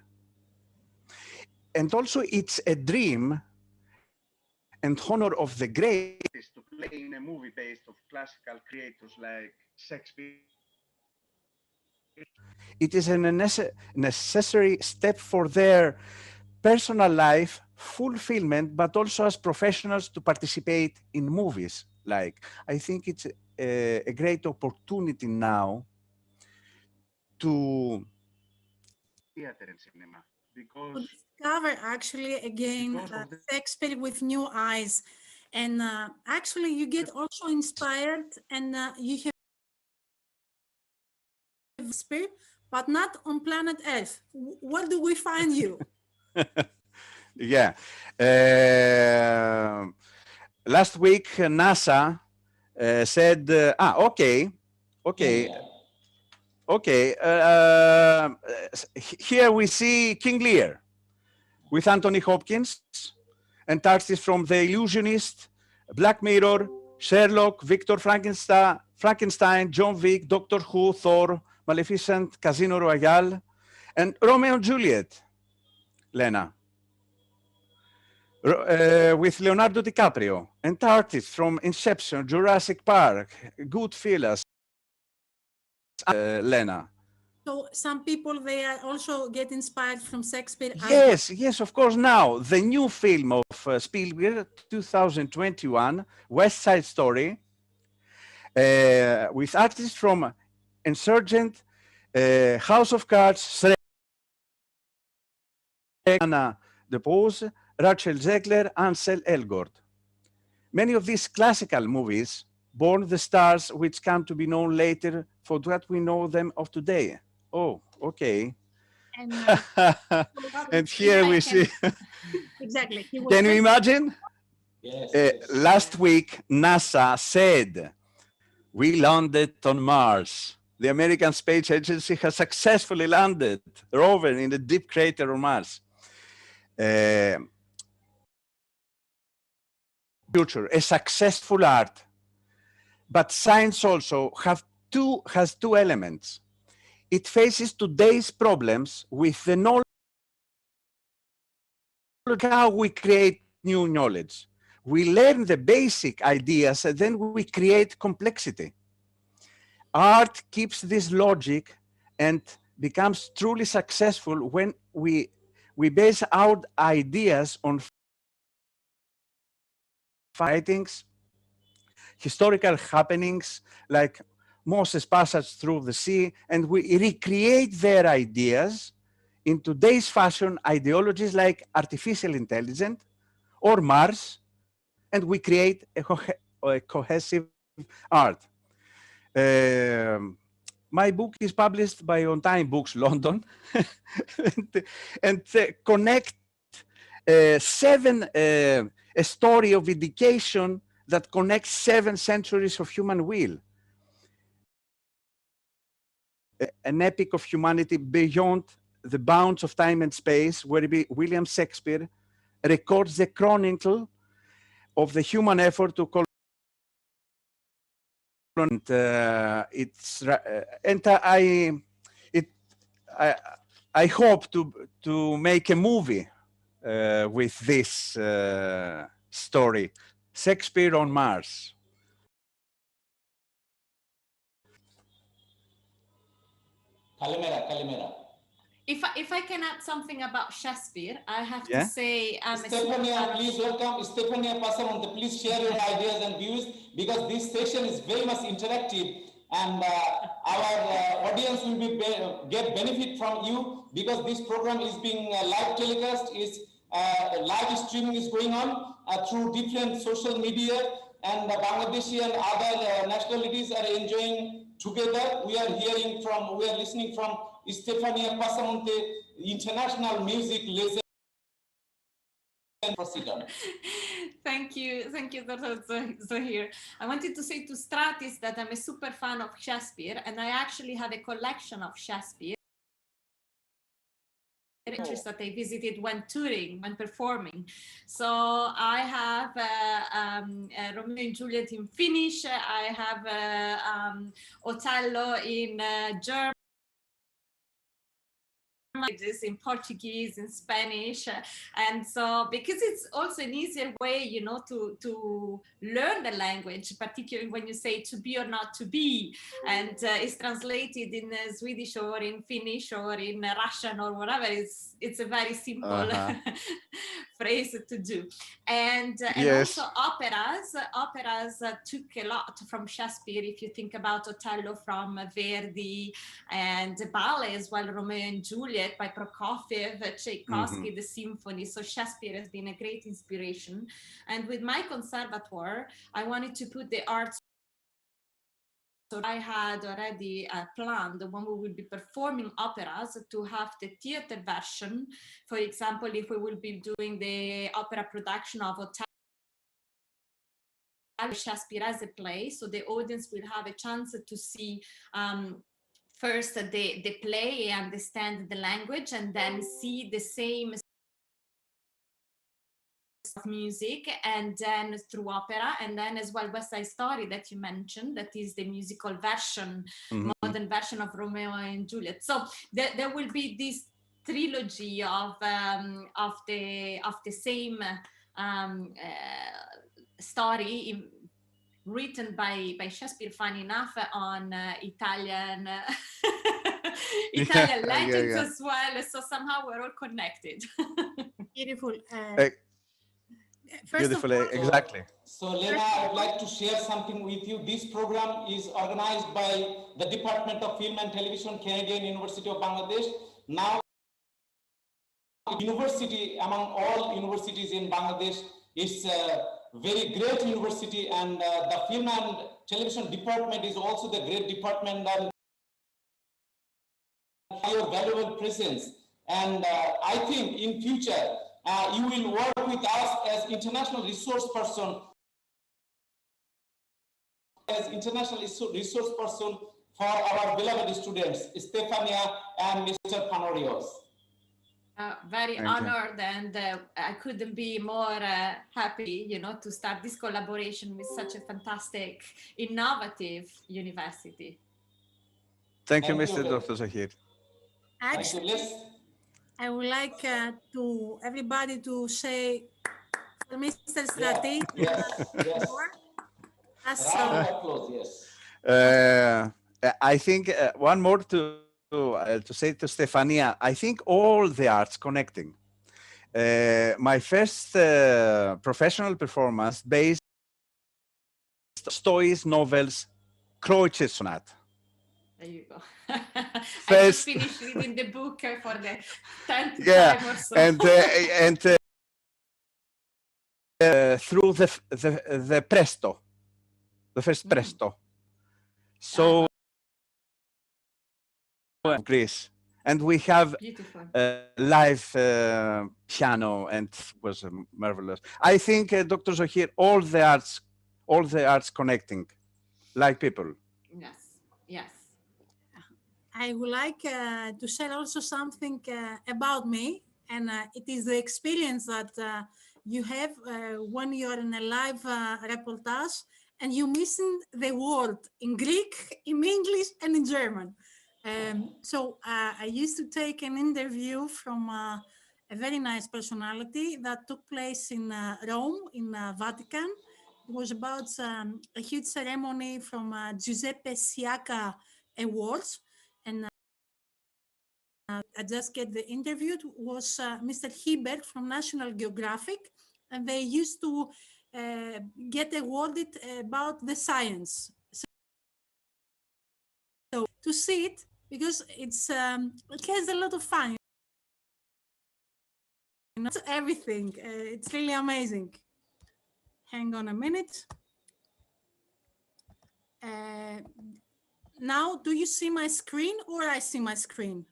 And also it's a dream and honor of the greatest to play in a movie based on classical creators like Shakespeare. It is a necessary step for their personal life fulfillment, but also as professionals to participate in movies. Like, I think it's a great opportunity now to theater and cinema, because to discover actually again Shakespeare with new eyes, and actually you get also inspired, and you have Shakespeare, but not on planet Earth. Where do we find you? Yeah. Last week, NASA said, okay. Okay, here we see King Lear with Anthony Hopkins and artists from The Illusionist, Black Mirror, Sherlock, Victor Frankenstein, John Wick, Doctor Who, Thor, Maleficent, Casino Royale, and Romeo and Juliet, Lena, with Leonardo DiCaprio, and artists from Inception, Jurassic Park, Goodfellas, Lena. So some people, they are also get inspired from Shakespeare. Yes, yes, of course. Now, the new film of Spielberg, 2021, West Side Story, with artists from Insurgent, House of Cards, Anna DePose, Rachel Zegler, Ansel Elgort. Many of these classical movies born the stars which come to be known later for what we know them of today. Oh, okay. And here we see. Exactly. Can you imagine? Yes, last week, NASA said, we landed on Mars. The American Space Agency has successfully landed rover in the deep crater on Mars. Future, a successful art. But science also has two elements. It faces today's problems with the knowledge how we create new knowledge. We learn the basic ideas and then we create complexity. Art keeps this logic and becomes truly successful when we base our ideas on findings, historical happenings like Moses' passage through the sea, and we recreate their ideas in today's fashion ideologies like artificial intelligence or Mars, and we create a cohesive art. My book is published by On Time Books London and connect a story of education that connects 7 centuries of human will. an epic of humanity beyond the bounds of time and space, where William Shakespeare records the chronicle of the human effort to and I hope to make a movie with this story, Shakespeare on Mars. Kalimera. If I can add something about Shakespeare, I have to say, Stefania, please welcome. Stefania Passamonte, please share your ideas and views, because this session is very much interactive, and our audience will be get benefit from you, because this program is being live telecast, is live streaming is going on through different social media, and Bangladeshi and other nationalities are enjoying together. We are listening from Stefania Passamonte, international music legend. Thank you, Dr. Zohir. I wanted to say to Stratis that I'm a super fan of Shakespeare, and I actually have a collection of Shakespeare that I visited when touring, when performing. So I have Romeo and Juliet in Finnish, I have Otello in German, in Portuguese, in Spanish, and so because it's also an easier way, you know, to learn the language, particularly when you say to be or not to be, and it's translated in Swedish or in Finnish or in Russian or whatever. It's a very simple phrase to do, and also operas took a lot from Shakespeare. If you think about Otello from Verdi, and ballet as well, Romeo and Juliet by Prokofiev, Tchaikovsky, the symphony. So Shakespeare has been a great inspiration. And with my conservatoire, I wanted to put the arts. So I had already planned when we will be performing operas to have the theater version. For example, if we will be doing the opera production of Otello, Shakespeare as a play, so the audience will have a chance to see first the play, understand the language, and then see the same music, and then through opera, and then as well West Side Story that you mentioned, that is the musical version, modern version of Romeo and Juliet. So there will be this trilogy of the same story written by Shakespeare, funny enough, on Italian legends as well. So somehow we're all connected. Beautiful. Beautifully, exactly. So Lena, I would like to share something with you. This program is organized by the Department of Film and Television, Canadian University of Bangladesh. Now, university among all universities in Bangladesh is a very great university, and the Film and Television Department is also the great department, and your valuable presence. And I think in future, you will work with us as international resource person, for our beloved students, Stefania and Mr. Panorios. Very honored, and I couldn't be more happy, you know, to start this collaboration with such a fantastic, innovative university. Thank you, Mr. Dr. Zohir. Actually, I would like to everybody to say for Mr. Strati. I think one more to say to Stefania. I think all the arts connecting. My first professional performance based on Stoi's novels, Kreutzer Sonata. There you go. I just finished reading the book for the 10th time or so. And through the presto, the first presto. So Greece, and we have live piano, and it was marvelous. I think Dr. Zohir, all the arts connecting, like people. Yes. I would like to share also something about me, and it is the experience that you have when you are in a live reportage and you're missing the word in Greek, in English, and in German. So I used to take an interview from a very nice personality that took place in Rome, in Vatican. It was about a huge ceremony from Giuseppe Siaca Awards. And I just get the interview. It was Mr. Hibbert from National Geographic, and they used to get awarded about the science. So to see it, because it has a lot of fun. Not everything. It's really amazing. Hang on a minute. Now, do you see my screen or I see my screen?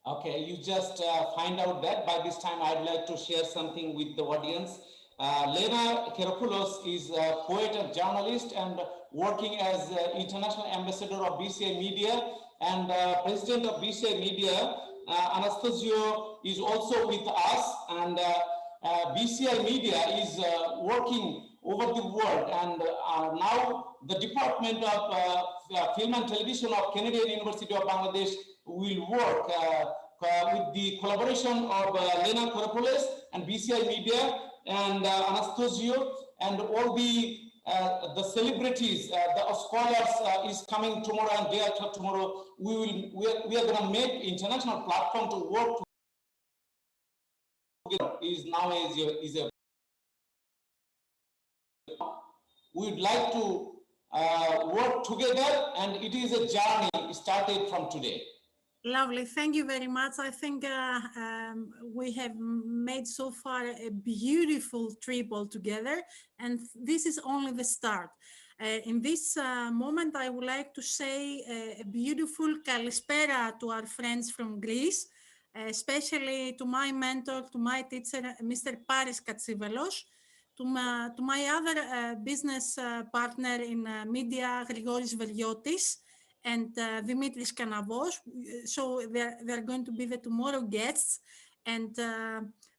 Okay, you just find out that. By this time, I'd like to share something with the audience. Lena Keropoulos is a poet and journalist and working as international ambassador of BCI Media and president of BCI Media. Anastasio is also with us, and BCI Media is working over the world, and now the Department of Film and Television of Canadian University of Bangladesh will work with the collaboration of Lena Keropoulos and BCI Media and Anastasio and all the celebrities, the scholars is coming tomorrow and day after tomorrow. We are going to make international platform to work together. Is now is a we'd like to work together, and it is a journey started from today. Lovely, thank you very much. I think we have made so far a beautiful trip all together, and this is only the start. In this moment, I would like to say a beautiful kalispera to our friends from Greece, especially to my mentor, to my teacher, Mr. Paris Katsivelos, to my other business partner in media, Grigoris Veliotis, and Dimitris Kanavos. So they're going to be the tomorrow guests, and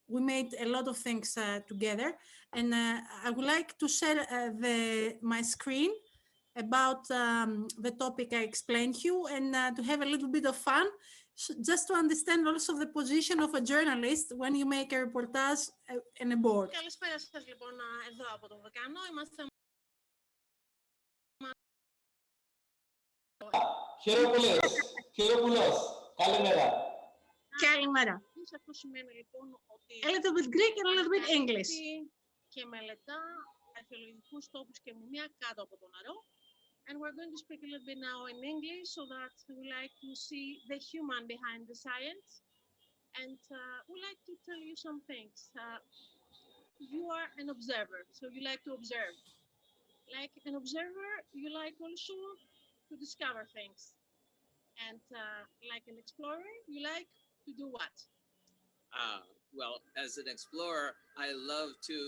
we made a lot of things together. And I would like to share my screen about the topic I explained to you, and to have a little bit of fun, just to understand also the position of a journalist when you make a reportage in a board. Καλησπέρα σας λοιπόν εδώ από το Βεκανό. Είμαστε Keropoulos, kalimera. Kalimera. Αυτό σημαίνει λοιπόν ότι A little bit Greek and a little bit English. Και μελετά αρχαιολογικούς τόπους και μνημεία κάτω από το νερό. And we're going to speak a little bit now in English so that we like to see the human behind the science. And we like to tell you some things. You are an observer, so you like to observe. Like an observer, you like also to discover things. And like an explorer, you like to do what? Well, as an explorer, I love to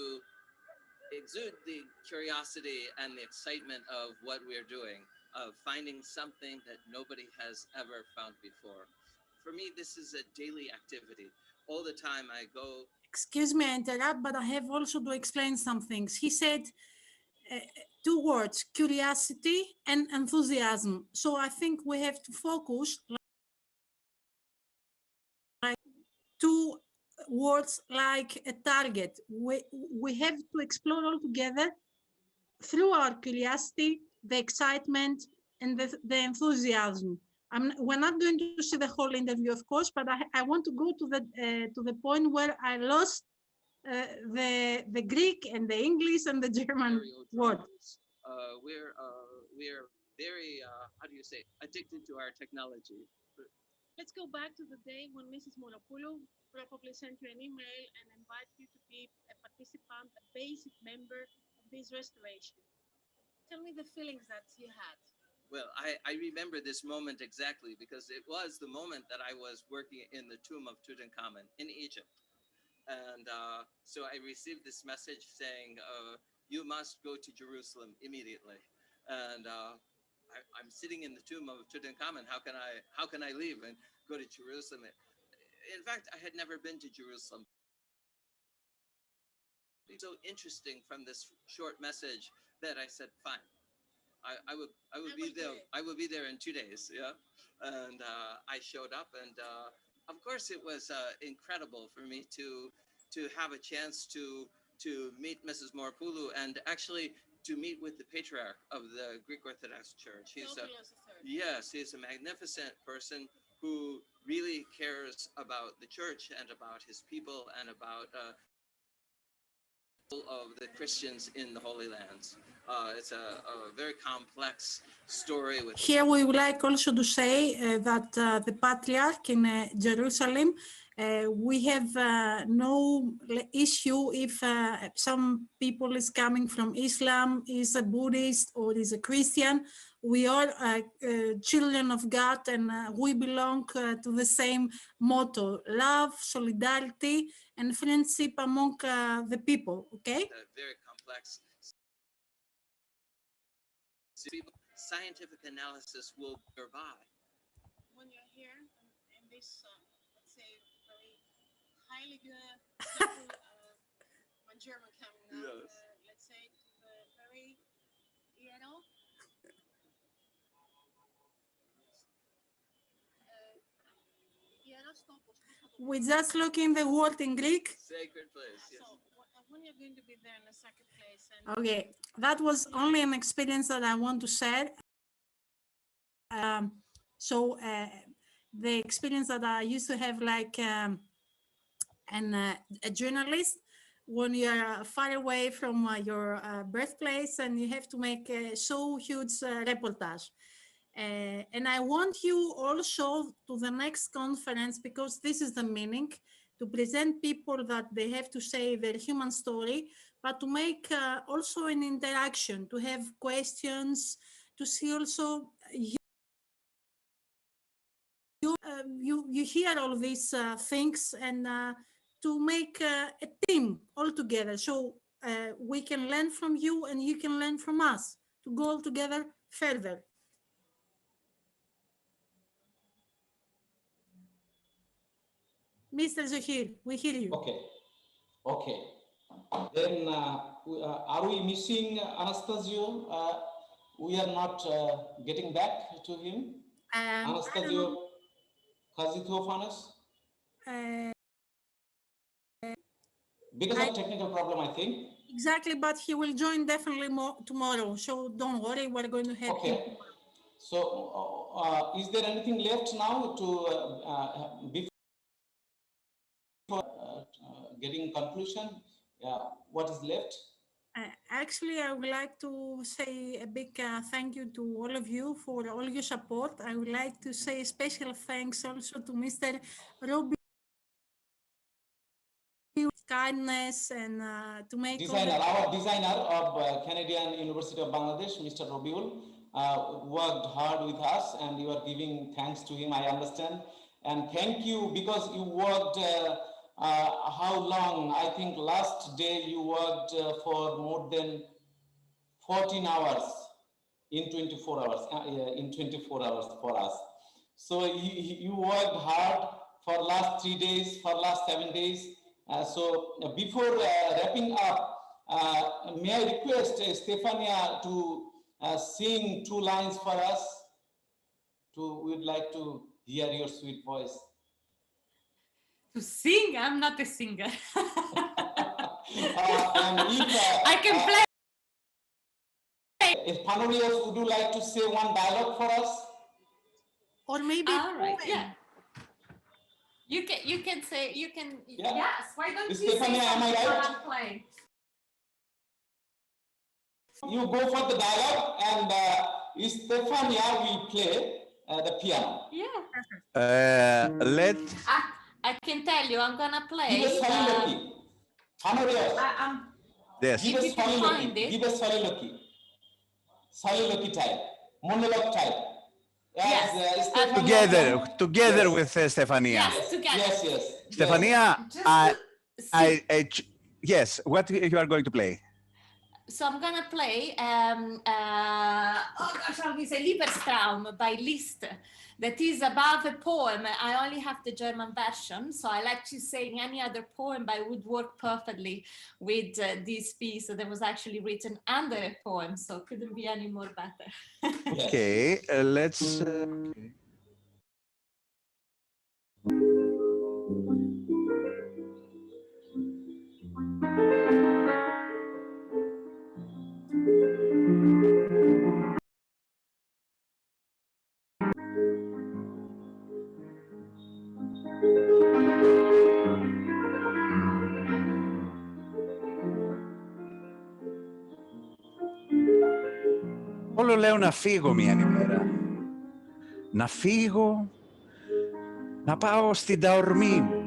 exude the curiosity and the excitement of what we're doing, of finding something that nobody has ever found before. For me, this is a daily activity. All the time I go... Excuse me, I interrupt, but I have also to explain some things. He said two words, curiosity and enthusiasm. So I think we have to focus like two words like a target. We have to explore all together through our curiosity, the excitement, and the enthusiasm. We're not going to see the whole interview, of course, but I want to go to the point where I lost the Greek and the English and the German words. We're very, how do you say, addicted to our technology. Let's go back to the day when Mrs. Moropoulou probably sent you an email and invited you to be a participant, a basic member of this restoration. Tell me the feelings that you had. Well, I remember this moment exactly because it was the moment that I was working in the tomb of Tutankhamun in Egypt. And so I received this message saying, you must go to Jerusalem immediately. And I'm sitting in the tomb of Tutankhamun. How can I leave and go to Jerusalem? In fact, I had never been to Jerusalem. It's so interesting from this short message that I said, fine. I would be there. I would be there in 2 days. Yeah, and I showed up, and of course it was incredible for me to have a chance to meet Mrs. Morpulu and actually to meet with the patriarch of the Greek Orthodox Church. He's a magnificent person who really cares about the church and about his people and about of the Christians in the Holy Lands. It's a very complex story. Here we would like also to say that the Patriarch in Jerusalem, we have no issue if some people is coming from Islam, is a Buddhist or is a Christian. We are children of God, and we belong to the same motto: love, solidarity, and friendship among the people. Okay. Very complex. Scientific analysis will survive. When you're here in this, let's say, very highly people, when German coming now, let's say, very, We just look in the word in Greek. Sacred place. Yes. So when you're going to be there in a sacred place. Okay, that was only an experience that I want to share. The experience that I used to have, like a journalist, when you're far away from your birthplace and you have to make a so huge reportage. And I want you also to the next conference, because this is the meaning, to present people that they have to say their human story, but to make also an interaction, to have questions, to see also you hear all these things, and to make a team all together, so we can learn from you and you can learn from us, to go all together further. Mr. Zohir, we hear you. Okay. Then are we missing Anastasio? We are not getting back to him. Anastasio Kazitophanos? Because of technical problem, I think. Exactly, but he will join definitely tomorrow. So don't worry, we're going to have him. So is there anything left now to before getting conclusion? What is left? Actually, I would like to say a big thank you to all of you for all your support. I would like to say a special thanks also to Mr. Robbie, kindness, and to make our designer of Canadian University of Bangladesh, Mr. Robiul, worked hard with us, and you are giving thanks to him, I understand. And thank you, because you worked how long? I think last day you worked for more than 14 hours in 24 hours for us. So you worked hard for last 3 days, for last 7 days. So before wrapping up, may I request Stefania to sing 2 lines for us? We'd like to hear your sweet voice. To sing? I'm not a singer. And if, I can play. If Panorios, would you like to say one dialogue for us? Or maybe. All right, yeah. You can say, Yeah. Yes, why don't you Stefania, say am I something right? while I'm playing? You go for the dialogue, and Stefania will play the piano. Yeah. Let. I can tell you, I'm gonna play. Give us soliloquy. Panorios. Yes. Give us soliloquy. Give us soliloquy. Soliloquy type. Monologue type. Yes. Together with Stefania. Yes, together. Yes. Stefania, yes, what you are going to play? So I'm gonna play oh gosh, how do you say Liebestraum by Liszt. That is about a poem. I only have the German version, so I like to sing any other poem, but it would work perfectly with this piece that was actually written under a poem, so it couldn't be any more better. Okay, let's. Όλο λέω να φύγω μια ημέρα. Να φύγω, να πάω στην ταορμή μου.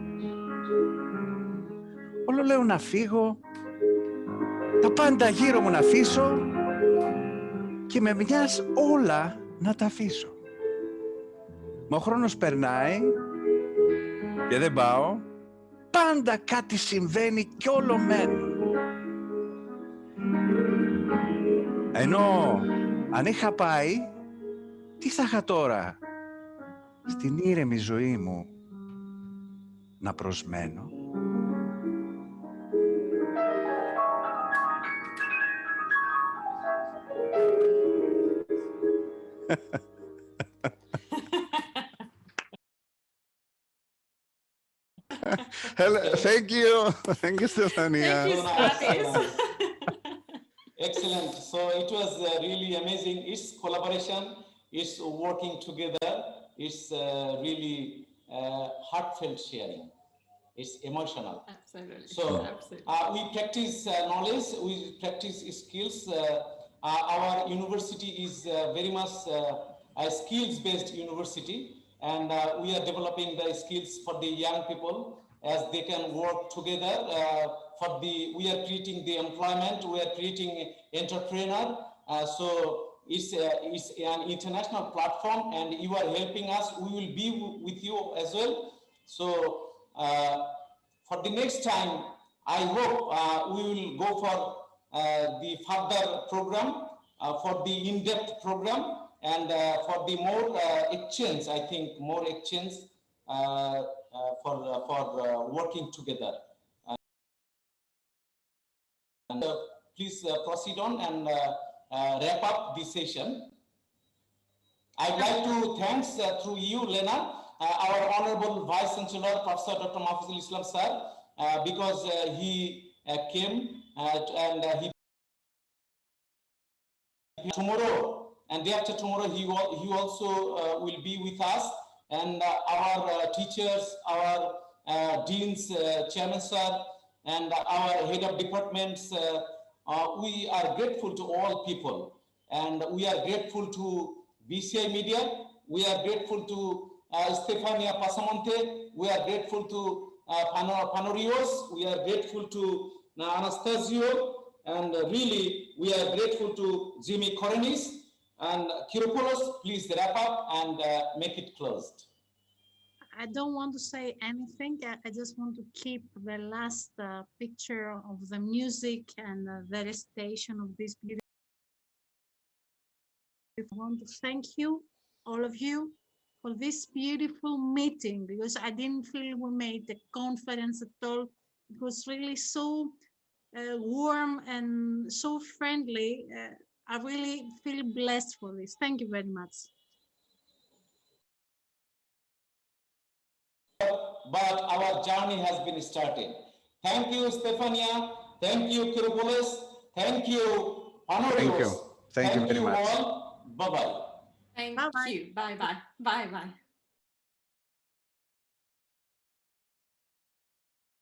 Όλο λέω να φύγω, τα πάντα γύρω μου να αφήσω και με μιας όλα να τα αφήσω. Μα ο χρόνος περνάει και δεν πάω, πάντα κάτι συμβαίνει κι όλο μένει. Ενώ αν είχα πάει, τι θα είχα τώρα στην ήρεμη ζωή μου να προσμένω. Hello, thank you, Stefania. Thank you, Stratis. Excellent. So it was really amazing. It's collaboration. It's working together. It's really heartfelt sharing. It's emotional. Absolutely. So we practice knowledge. We practice skills. Our university is very much a skills-based university, and we are developing the skills for the young people as they can work together. We are creating the employment. We are creating entrepreneur. So it's an international platform, and you are helping us. We will be with you as well. So for the next time, I hope we will go for the further program, for the in-depth program, and for the more exchange. I think more exchange for working together. And please proceed on and wrap up this session. I'd like to thank through you, Lena, our Honorable Vice Chancellor, Professor Dr. Mahfuzul Islam sir, because he came and he tomorrow and day after tomorrow he also will be with us, and our teachers, our deans, chairman sir, and our head of departments. We are grateful to all people, and we are grateful to BCI Media. We are grateful to Stefania Pasamonte. We are grateful to Panorios. We are grateful to Anastasio. And really, we are grateful to Jimmy Korenis and Kiropoulos. Please wrap up and make it closed. I don't want to say anything. I just want to keep the last picture of the music and the recitation of this beautiful. I want to thank you, all of you, for this beautiful meeting, because I didn't feel we made the conference at all. It was really so warm and so friendly. I really feel blessed for this. Thank you very much. But our journey has been started. Thank you, Stefania. Thank you, Kiropoulos. Thank you, Honorios. Thank you. Thank you very much. All. Bye-bye. Thank you. Bye-bye. Bye-bye.